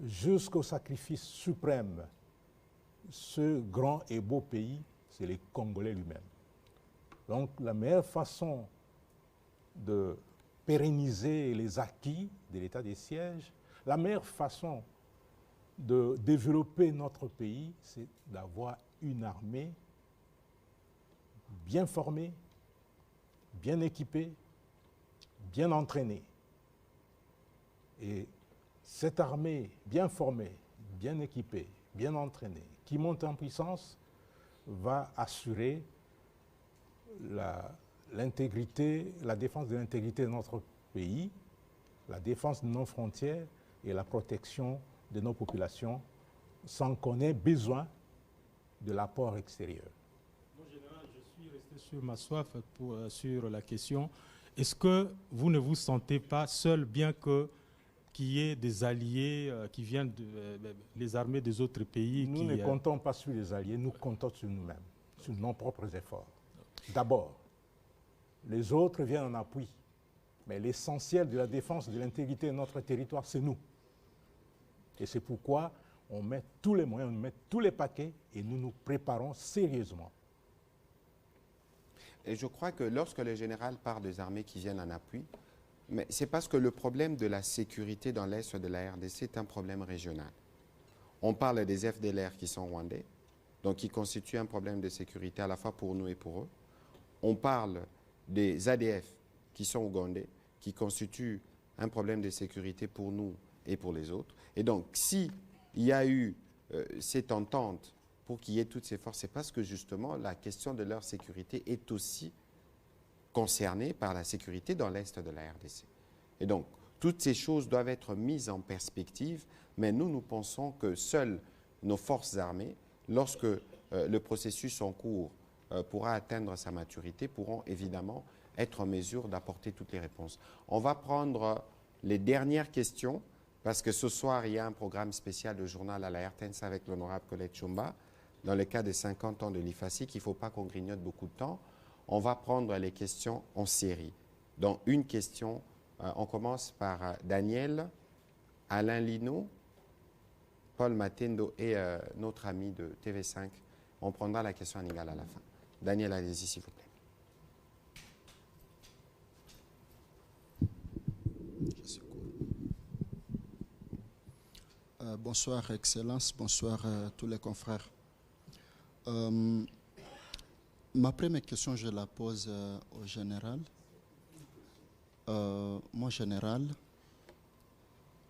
jusqu'au sacrifice suprême ce grand et beau pays, c'est les Congolais lui-même. Donc la meilleure façon de pérenniser les acquis de l'état des sièges, la meilleure façon de développer notre pays, c'est d'avoir une armée bien formée, bien équipée, bien entraînée. Et cette armée bien formée, bien équipée, bien entraînée, qui monte en puissance, va assurer l'intégrité, la défense de l'intégrité de notre pays, la défense de nos frontières et la protection de nos populations sans qu'on ait besoin de l'apport extérieur. Mon général, je suis resté sur ma soif sur la question. Est-ce que vous ne vous sentez pas seul, bien qu'il y ait des alliés qui viennent les armées des autres pays? Nous ne comptons pas sur les alliés, nous comptons sur nous-mêmes, sur nos propres efforts. D'abord, les autres viennent en appui. Mais l'essentiel de la défense de l'intégrité de notre territoire, c'est nous. Et c'est pourquoi on met tous les moyens, on met tous les paquets et nous nous préparons sérieusement. Et je crois que lorsque le général parle des armées qui viennent en appui, mais c'est parce que le problème de la sécurité dans l'est de la RDC est un problème régional. On parle des FDLR qui sont rwandais, donc qui constitue un problème de sécurité à la fois pour nous et pour eux. On parle des ADF qui sont ougandais, qui constituent un problème de sécurité pour nous et pour les autres. Et donc, s'il y a eu cette entente pour qu'il y ait toutes ces forces, c'est parce que justement la question de leur sécurité est aussi concernée par la sécurité dans l'Est de la RDC. Et donc, toutes ces choses doivent être mises en perspective, mais nous pensons que seules nos forces armées, lorsque le processus en cours pourra atteindre sa maturité, pourront évidemment être en mesure d'apporter toutes les réponses. On va prendre les dernières questions, parce que ce soir, il y a un programme spécial de journal à la RTNC avec l'honorable Colette Chomba, dans le cas des 50 ans de l'IFACI, qu'il ne faut pas qu'on grignote beaucoup de temps. On va prendre les questions en série. Dans une question, on commence par Daniel, Alain Lino, Paul Matendo et notre ami de TV5. On prendra la question en égal à la fin. Daniel, allez-y, s'il vous plaît. Bonsoir, Excellence. Bonsoir tous les confrères. Ma première question, je la pose au général. Mon général,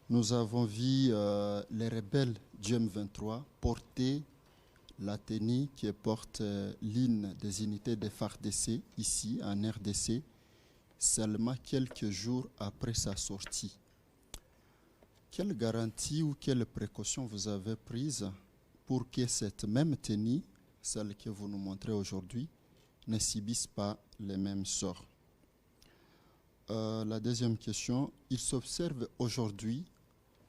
nous avons vu les rebelles du M23 porter la tenue qui porte l'hymne des unités de FARDC ici en RDC, seulement quelques jours après sa sortie. Quelle garantie ou quelle précaution vous avez prise pour que cette même tenue, celle que vous nous montrez aujourd'hui, ne subisse pas les mêmes sorts? La deuxième question, il s'observe aujourd'hui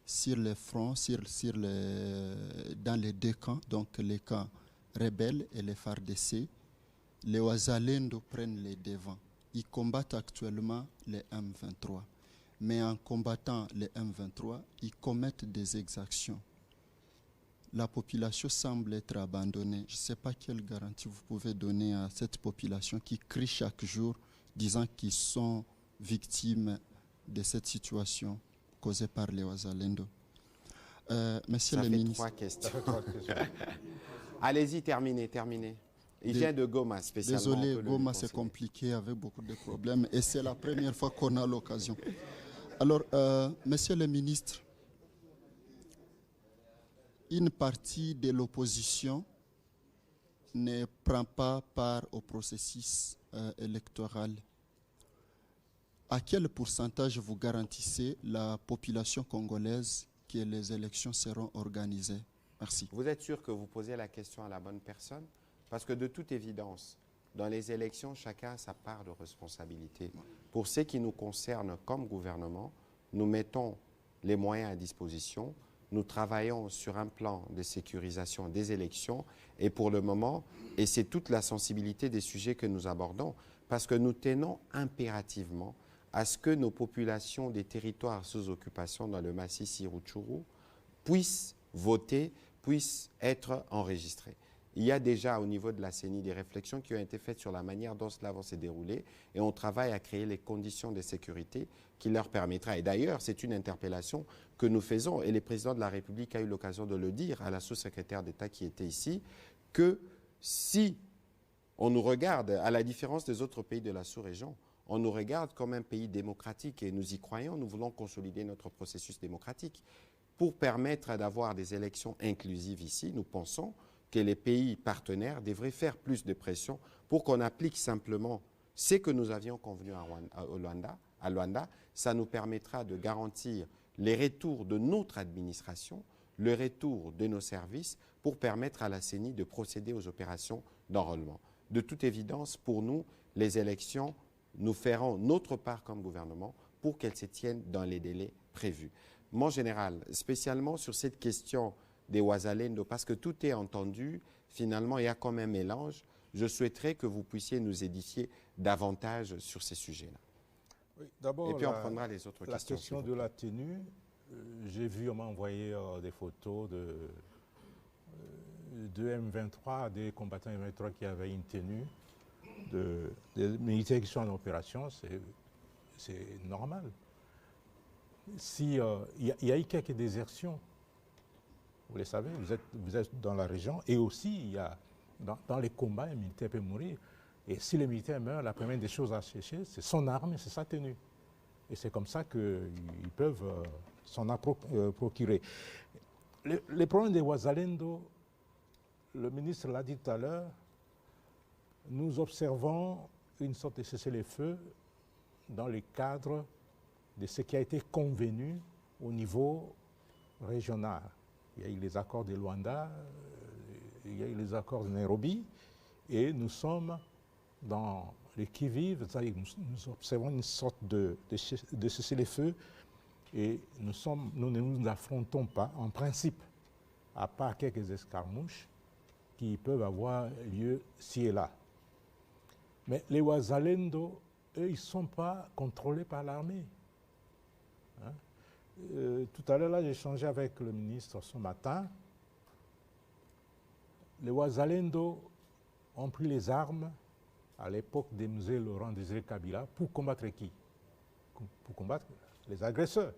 sur les fronts, dans les deux camps, donc les camps rebelles et les FARDC, les Wazalendo prennent les devants. Ils combattent actuellement les M23. Mais en combattant les M23, ils commettent des exactions. La population semble être abandonnée. Je ne sais pas quelle garantie vous pouvez donner à cette population qui crie chaque jour, disant qu'ils sont victimes de cette situation causée par les Wazalendo. Monsieur le ministre. Ça fait 3 questions. Allez-y, terminez. Il vient de Goma, spécialement. Désolé, Goma, c'est compliqué avec beaucoup de problèmes et c'est la première fois qu'on a l'occasion. Alors, monsieur le ministre, une partie de l'opposition ne prend pas part au processus électoral. À quel pourcentage vous garantissez la population congolaise que les élections seront organisées? Merci. Vous êtes sûr que vous posez la question à la bonne personne? Parce que de toute évidence, dans les élections, chacun a sa part de responsabilité. Pour ce qui nous concerne comme gouvernement, nous mettons les moyens à disposition. Nous travaillons sur un plan de sécurisation des élections et pour le moment, et c'est toute la sensibilité des sujets que nous abordons, parce que nous tenons impérativement à ce que nos populations des territoires sous occupation dans le massif Rutshuru puissent voter, puissent être enregistrées. Il y a déjà au niveau de la CENI des réflexions qui ont été faites sur la manière dont cela va se dérouler et on travaille à créer les conditions de sécurité qui leur permettra. Et d'ailleurs, c'est une interpellation que nous faisons et le président de la République a eu l'occasion de le dire à la sous-secrétaire d'État qui était ici, que si on nous regarde, à la différence des autres pays de la sous-région, on nous regarde comme un pays démocratique et nous y croyons, nous voulons consolider notre processus démocratique. Pour permettre d'avoir des élections inclusives ici, nous pensons que les pays partenaires devraient faire plus de pression pour qu'on applique simplement ce que nous avions convenu à Luanda. Ça nous permettra de garantir les retours de notre administration, le retour de nos services pour permettre à la CENI de procéder aux opérations d'enrôlement. De toute évidence, pour nous, les élections, nous ferons notre part comme gouvernement pour qu'elles se tiennent dans les délais prévus. Mon général, spécialement sur cette question des Wazalendo, parce que tout est entendu, finalement il y a comme un mélange, je souhaiterais que vous puissiez nous édifier davantage sur ces sujets-là. Oui, d'abord, et puis on prendra les autres questions. La question de la tenue, j'ai vu, on m'a envoyé des photos de M23, des combattants M23 qui avaient une tenue, des militaires qui sont en opération, c'est normal. Si, y a eu quelques désertions Vous le savez, vous êtes dans la région. Et aussi, il y a, dans les combats, un militaire peut mourir. Et si le militaire meurt, la première des choses à chercher, c'est son arme et c'est sa tenue. Et c'est comme ça qu'ils peuvent s'en procurer. Les problèmes des Ouazalendo, le ministre l'a dit tout à l'heure, nous observons une sorte de cessez-le-feu dans le cadre de ce qui a été convenu au niveau régional. Il y a eu les accords de Luanda, il y a eu les accords de Nairobi, et nous sommes dans les qui-vive, nous observons une sorte de cessez-le-feu, et nous ne nous affrontons pas, en principe, à part quelques escarmouches qui peuvent avoir lieu ci et là. Mais les Ouazalendo, eux, ils ne sont pas contrôlés par l'armée. Hein? Tout à l'heure, là, j'ai échangé avec le ministre ce matin. Les Ouazalendo ont pris les armes à l'époque de M. Laurent Désiré Kabila pour combattre qui? Pour combattre les agresseurs.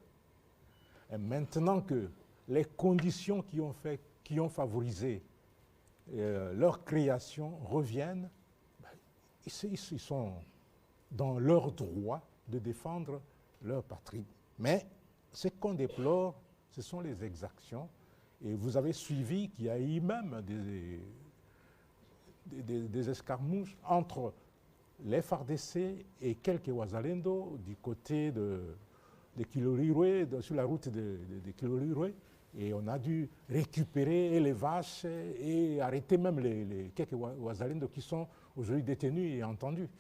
Et maintenant que les conditions qui ont favorisé leur création reviennent, ils sont dans leur droit de défendre leur patrie. Mais ce qu'on déplore, ce sont les exactions. Et vous avez suivi qu'il y a eu même des escarmouches entre les FARDC et quelques Ouazalendo du côté de Kilolirwe, sur la route de Kilolirwe. Et on a dû récupérer les vaches et arrêter même les quelques Ouazalendo qui sont aujourd'hui détenus et entendus.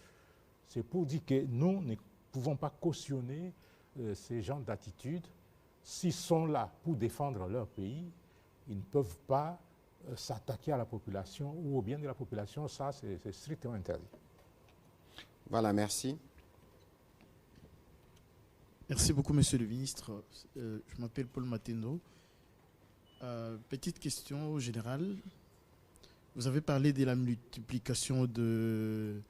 C'est pour dire que nous ne pouvons pas cautionner ces genres d'attitudes. S'ils sont là pour défendre leur pays, ils ne peuvent pas s'attaquer à la population ou au bien de la population. Ça, c'est strictement interdit. Voilà, merci. Merci beaucoup, Monsieur le Ministre. Je m'appelle Paul Matendo. Petite question au général. Vous avez parlé de la multiplication de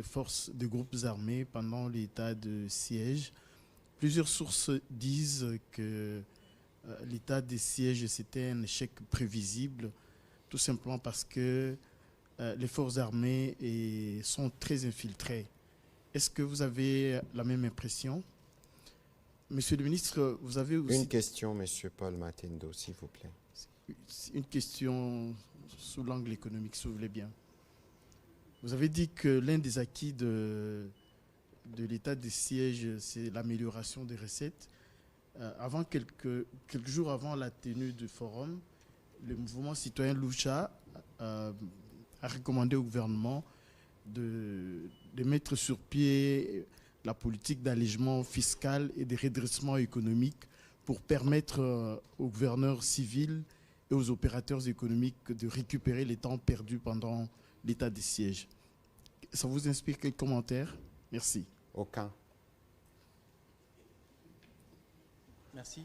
forces, de groupes armés pendant l'état de siège. Plusieurs sources disent que l'état de siège, c'était un échec prévisible, tout simplement parce que les forces armées sont très infiltrées. Est-ce que vous avez la même impression? Monsieur le ministre, vous avez aussi... Une question, Monsieur Paul Matendo, s'il vous plaît. Une question sous l'angle économique, si vous voulez bien. Vous avez dit que l'un des acquis de l'état de siège, c'est l'amélioration des recettes. Quelques jours avant la tenue du forum, le mouvement citoyen Lucha a recommandé au gouvernement de mettre sur pied la politique d'allègement fiscal et de redressement économique pour permettre aux gouverneurs civils et aux opérateurs économiques de récupérer les temps perdus pendant l'état de siège. Ça vous inspire quel commentaire? Merci. Aucun. Merci.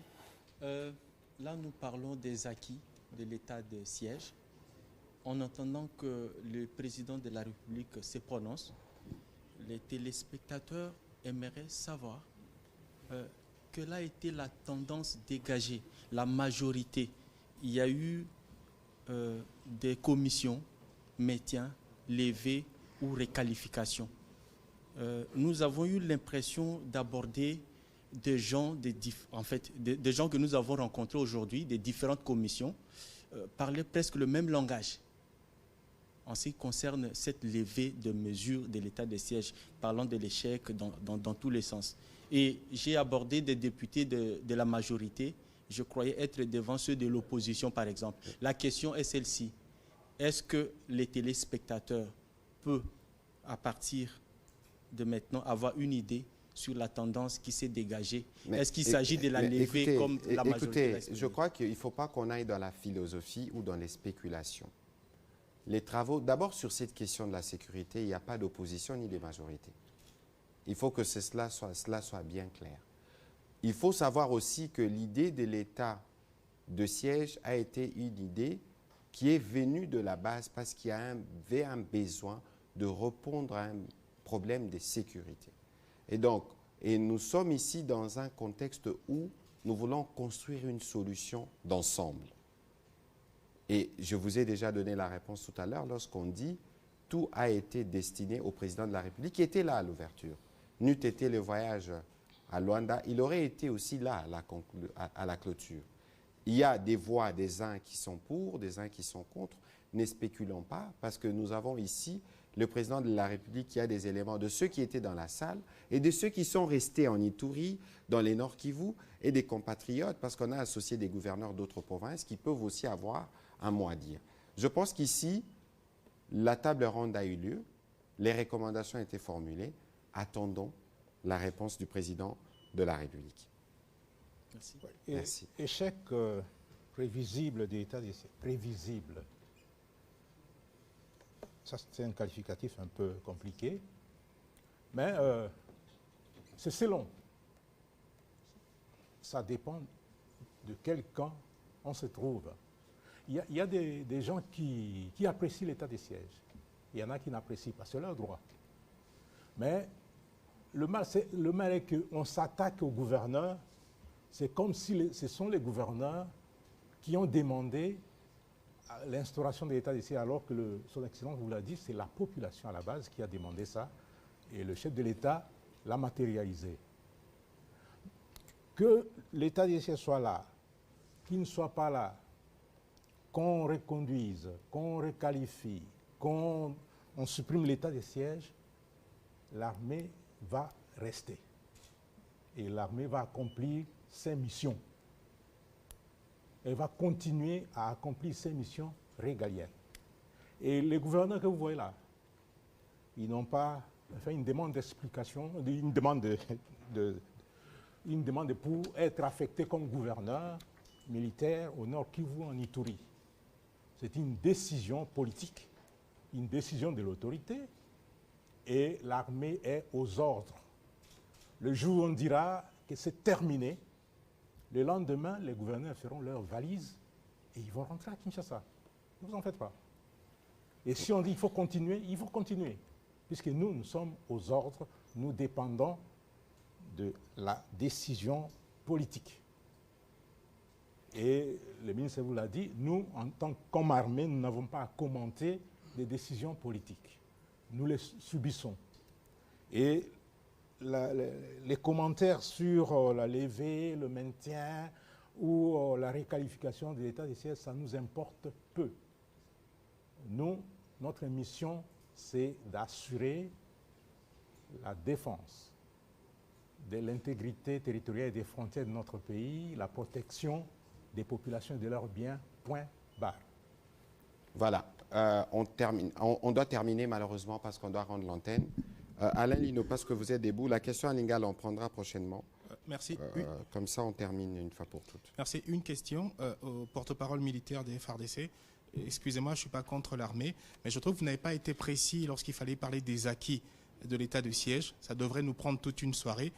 Là, nous parlons des acquis de l'état de siège. En entendant que le président de la République se prononce, les téléspectateurs aimeraient savoir quelle a été la tendance dégagée, la majorité. Il y a eu des commissions, maintien, levée ou réqualification. Nous avons eu l'impression d'aborder des gens, des gens que nous avons rencontrés aujourd'hui, des différentes commissions, parler presque le même langage en ce qui concerne cette levée de mesures de l'état de siège, parlant de l'échec dans tous les sens. Et j'ai abordé des députés de la majorité, je croyais être devant ceux de l'opposition par exemple. La question est celle-ci. Est-ce que les téléspectateurs peuvent, à partir de maintenant, avoir une idée sur la tendance qui s'est dégagée? Est-ce qu'il s'agit de la lever comme la majorité? Écoutez, je crois qu'il ne faut pas qu'on aille dans la philosophie ou dans les spéculations. Les travaux, d'abord sur cette question de la sécurité, il n'y a pas d'opposition ni de majorité. Il faut que cela soit bien clair. Il faut savoir aussi que l'idée de l'état de siège a été une idée qui est venue de la base parce qu'il y avait un besoin de répondre à un problème de sécurité. Et nous sommes ici dans un contexte où nous voulons construire une solution d'ensemble. Et je vous ai déjà donné la réponse tout à l'heure lorsqu'on dit tout a été destiné au président de la République qui était là à l'ouverture. N'eût été le voyage à Luanda, il aurait été aussi là à la clôture. Il y a des voix des uns qui sont pour, des uns qui sont contre. Ne spéculons pas, parce que nous avons ici le président de la République qui a des éléments de ceux qui étaient dans la salle et de ceux qui sont restés en Ituri, dans les Nord Kivu, et des compatriotes, parce qu'on a associé des gouverneurs d'autres provinces qui peuvent aussi avoir un mot à dire. Je pense qu'ici, la table ronde a eu lieu, les recommandations ont été formulées. Attendons la réponse du président de la République. Merci. Merci. Échec prévisible de l'État d'essai. Prévisible. Ça, c'est un qualificatif un peu compliqué. Mais c'est selon. Ça dépend de quel camp on se trouve. Il y a des gens qui apprécient l'état des sièges. Il y en a qui n'apprécient pas. C'est leur droit. Mais le mal est qu'on s'attaque aux gouverneurs. C'est comme si ce sont les gouverneurs qui ont demandé l'instauration de l'état des sièges, alors que son Excellence vous l'a dit, c'est la population à la base qui a demandé ça. Et le chef de l'État l'a matérialisé. Que l'état des sièges soit là, qu'il ne soit pas là, qu'on reconduise, qu'on requalifie, qu'on supprime l'état des sièges, l'armée va rester. Et l'armée va accomplir ses missions. Elle va continuer à accomplir ses missions régaliennes. Et les gouverneurs que vous voyez là, ils n'ont pas fait une demande d'explication, une demande pour être affectés comme gouverneur militaire au Nord Kivu en Ituri. C'est une décision politique, une décision de l'autorité, et l'armée est aux ordres. Le jour où on dira que c'est terminé, le lendemain, les gouverneurs feront leurs valises et ils vont rentrer à Kinshasa. Ne vous en faites pas. Et si on dit qu'il faut continuer, il faut continuer. Puisque nous sommes aux ordres, nous dépendons de la décision politique. Et le ministre vous l'a dit, nous, en tant qu'armée, nous n'avons pas à commenter des décisions politiques. Nous les subissons. Et les commentaires sur la levée, le maintien ou la requalification de l'état des sièges, ça nous importe peu. Nous, notre mission, c'est d'assurer la défense de l'intégrité territoriale et des frontières de notre pays, la protection des populations et de leurs biens, point barre. Voilà, on doit terminer malheureusement parce qu'on doit rendre l'antenne. Alain Lino, parce que vous êtes debout, la question à Lingala, on prendra prochainement. Merci. Comme ça, on termine une fois pour toutes. Merci. Une question au porte-parole militaire des FARDC. Excusez-moi, je ne suis pas contre l'armée, mais je trouve que vous n'avez pas été précis lorsqu'il fallait parler des acquis de l'état de siège. Ça devrait nous prendre toute une soirée.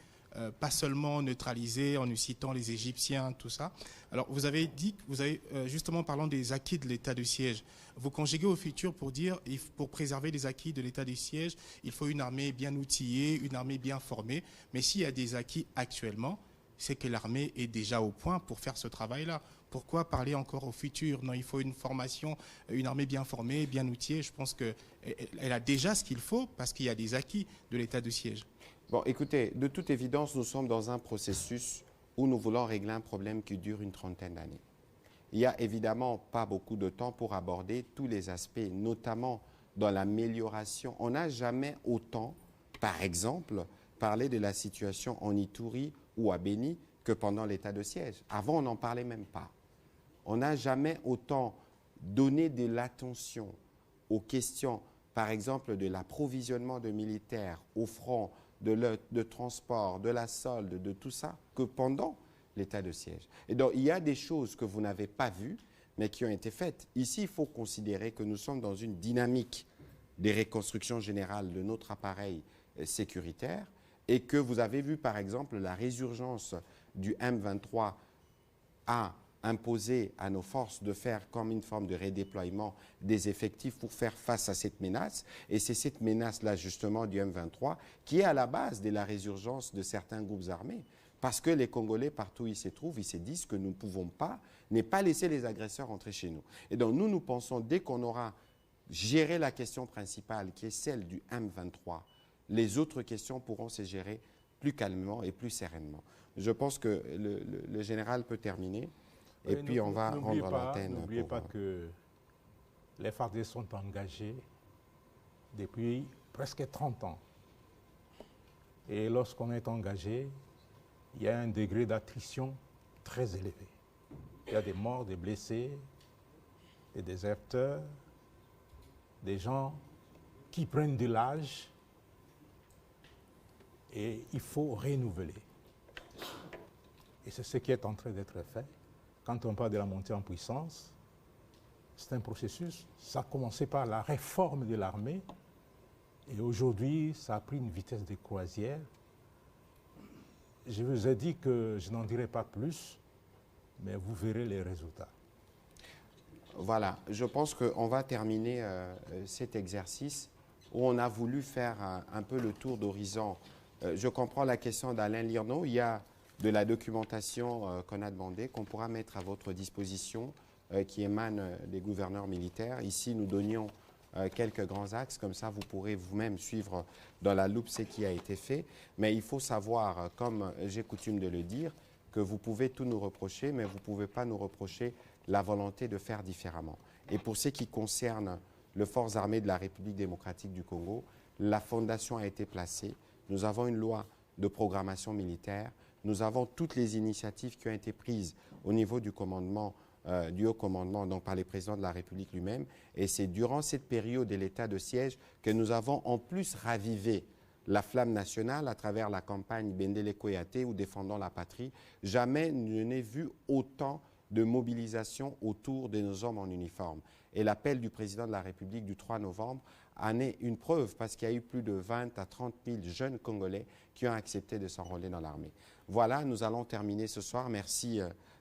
Pas seulement neutraliser en nous citant les Égyptiens, tout ça. Alors, vous avez dit, justement parlant des acquis de l'état de siège, vous conjuguez au futur pour dire, pour préserver les acquis de l'état de siège, il faut une armée bien outillée, une armée bien formée. Mais s'il y a des acquis actuellement, c'est que l'armée est déjà au point pour faire ce travail-là. Pourquoi parler encore au futur? Non, il faut une formation, une armée bien formée, bien outillée. Je pense qu'elle a déjà ce qu'il faut parce qu'il y a des acquis de l'état de siège. Bon, écoutez, de toute évidence, nous sommes dans un processus où nous voulons régler un problème qui dure une trentaine d'années. Il n'y a évidemment pas beaucoup de temps pour aborder tous les aspects, notamment dans l'amélioration. On n'a jamais autant, par exemple, parlé de la situation en Ituri ou à Béni que pendant l'état de siège. Avant, on n'en parlait même pas. On n'a jamais autant donné de l'attention aux questions, par exemple, de l'approvisionnement de militaires au front, de transport, de la solde, de tout ça, que pendant l'état de siège. Et donc, il y a des choses que vous n'avez pas vues, mais qui ont été faites. Ici, il faut considérer que nous sommes dans une dynamique des reconstructions générales de notre appareil sécuritaire et que vous avez vu, par exemple, la résurgence du M23 a imposé à nos forces de faire comme une forme de redéploiement des effectifs pour faire face à cette menace. Et c'est cette menace-là, justement, du M23 qui est à la base de la résurgence de certains groupes armés. Parce que les Congolais, partout où ils se trouvent, ils se disent que nous ne pouvons pas, ne pas laisser les agresseurs entrer chez nous. Et donc nous pensons, dès qu'on aura géré la question principale, qui est celle du M23, les autres questions pourront se gérer plus calmement et plus sereinement. Je pense que le général peut terminer, et puis on va rendre l'antenne. N'oubliez pas que les FARDC sont engagés depuis presque 30 ans. Et lorsqu'on est engagé, il y a un degré d'attrition très élevé. Il y a des morts, des blessés, des déserteurs, des gens qui prennent de l'âge, et il faut renouveler. Et c'est ce qui est en train d'être fait. Quand on parle de la montée en puissance, c'est un processus. Ça a commencé par la réforme de l'armée, et aujourd'hui, ça a pris une vitesse de croisière. Je vous ai dit que je n'en dirai pas plus, mais vous verrez les résultats. Voilà, je pense qu'on va terminer cet exercice où on a voulu faire un peu le tour d'horizon. Je comprends la question d'Alain Lirno. Il y a de la documentation qu'on a demandé, qu'on pourra mettre à votre disposition, qui émane des gouverneurs militaires. Ici, nous donnions quelques grands axes, comme ça vous pourrez vous-même suivre dans la loupe ce qui a été fait. Mais il faut savoir, comme j'ai coutume de le dire, que vous pouvez tout nous reprocher, mais vous ne pouvez pas nous reprocher la volonté de faire différemment. Et pour ce qui concerne les forces armées de la République démocratique du Congo, la fondation a été placée. Nous avons une loi de programmation militaire. Nous avons toutes les initiatives qui ont été prises au niveau du commandement, du haut commandement, donc par les présidents de la République lui-même. Et c'est durant cette période de l'état de siège que nous avons en plus ravivé la flamme nationale à travers la campagne Bendele Koyate ou Défendons la patrie. Jamais je n'ai vu autant de mobilisation autour de nos hommes en uniforme. Et l'appel du président de la République du 3 novembre en est une preuve, parce qu'il y a eu plus de 20 à 30 000 jeunes Congolais qui ont accepté de s'enrôler dans l'armée. Voilà, nous allons terminer ce soir. Merci,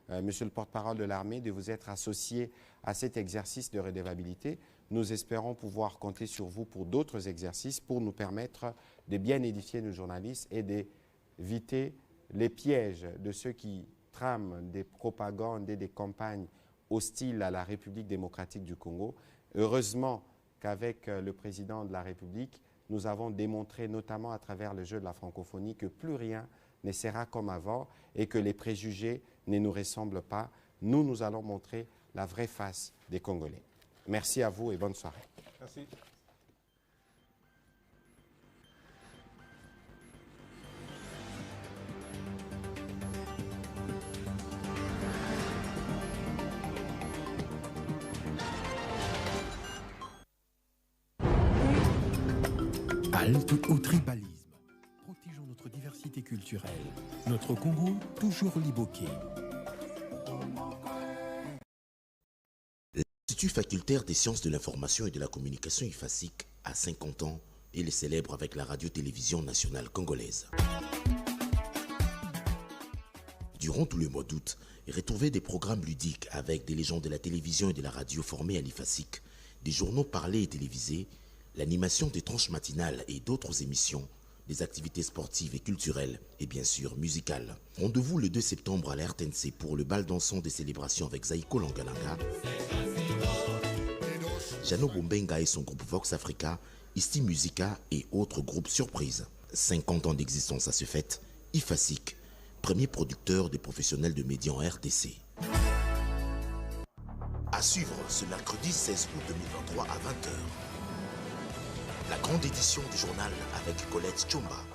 monsieur le porte-parole de l'armée, de vous être associé à cet exercice de redevabilité. Nous espérons pouvoir compter sur vous pour d'autres exercices pour nous permettre de bien édifier nos journalistes et d'éviter les pièges de ceux qui trament des propagandes et des campagnes hostiles à la République démocratique du Congo. Heureusement qu'avec le président de la République, nous avons démontré, notamment à travers le jeu de la francophonie, que plus rien ne sera comme avant et que les préjugés ne nous ressemblent pas. Nous allons montrer la vraie face des Congolais. Merci à vous et bonne soirée. Merci. Halte au tribalisme. Protégeons notre diversité culturelle. Notre Congo, toujours liboqué. L'Institut facultaire des sciences de l'information et de la communication IFASIC a 50 ans et le célèbre avec la radio-télévision nationale congolaise. Durant tout le mois d'août, retrouvez des programmes ludiques avec des légendes de la télévision et de la radio formées à l'IFASIC, des journaux parlés et télévisés, l'animation des tranches matinales et d'autres émissions, des activités sportives et culturelles et bien sûr musicales. Rendez-vous le 2 septembre à la RTNC pour le bal dansant des célébrations avec Zaiko Langalanga, Jano Bombenga et son groupe Vox Africa, Isti Musica et autres groupes surprises. 50 ans d'existence à ce fait, IFASIC, premier producteur des professionnels de médias en RDC. À suivre ce mercredi 16 août 2023 à 20h. La grande édition du journal avec Colette Tchomba.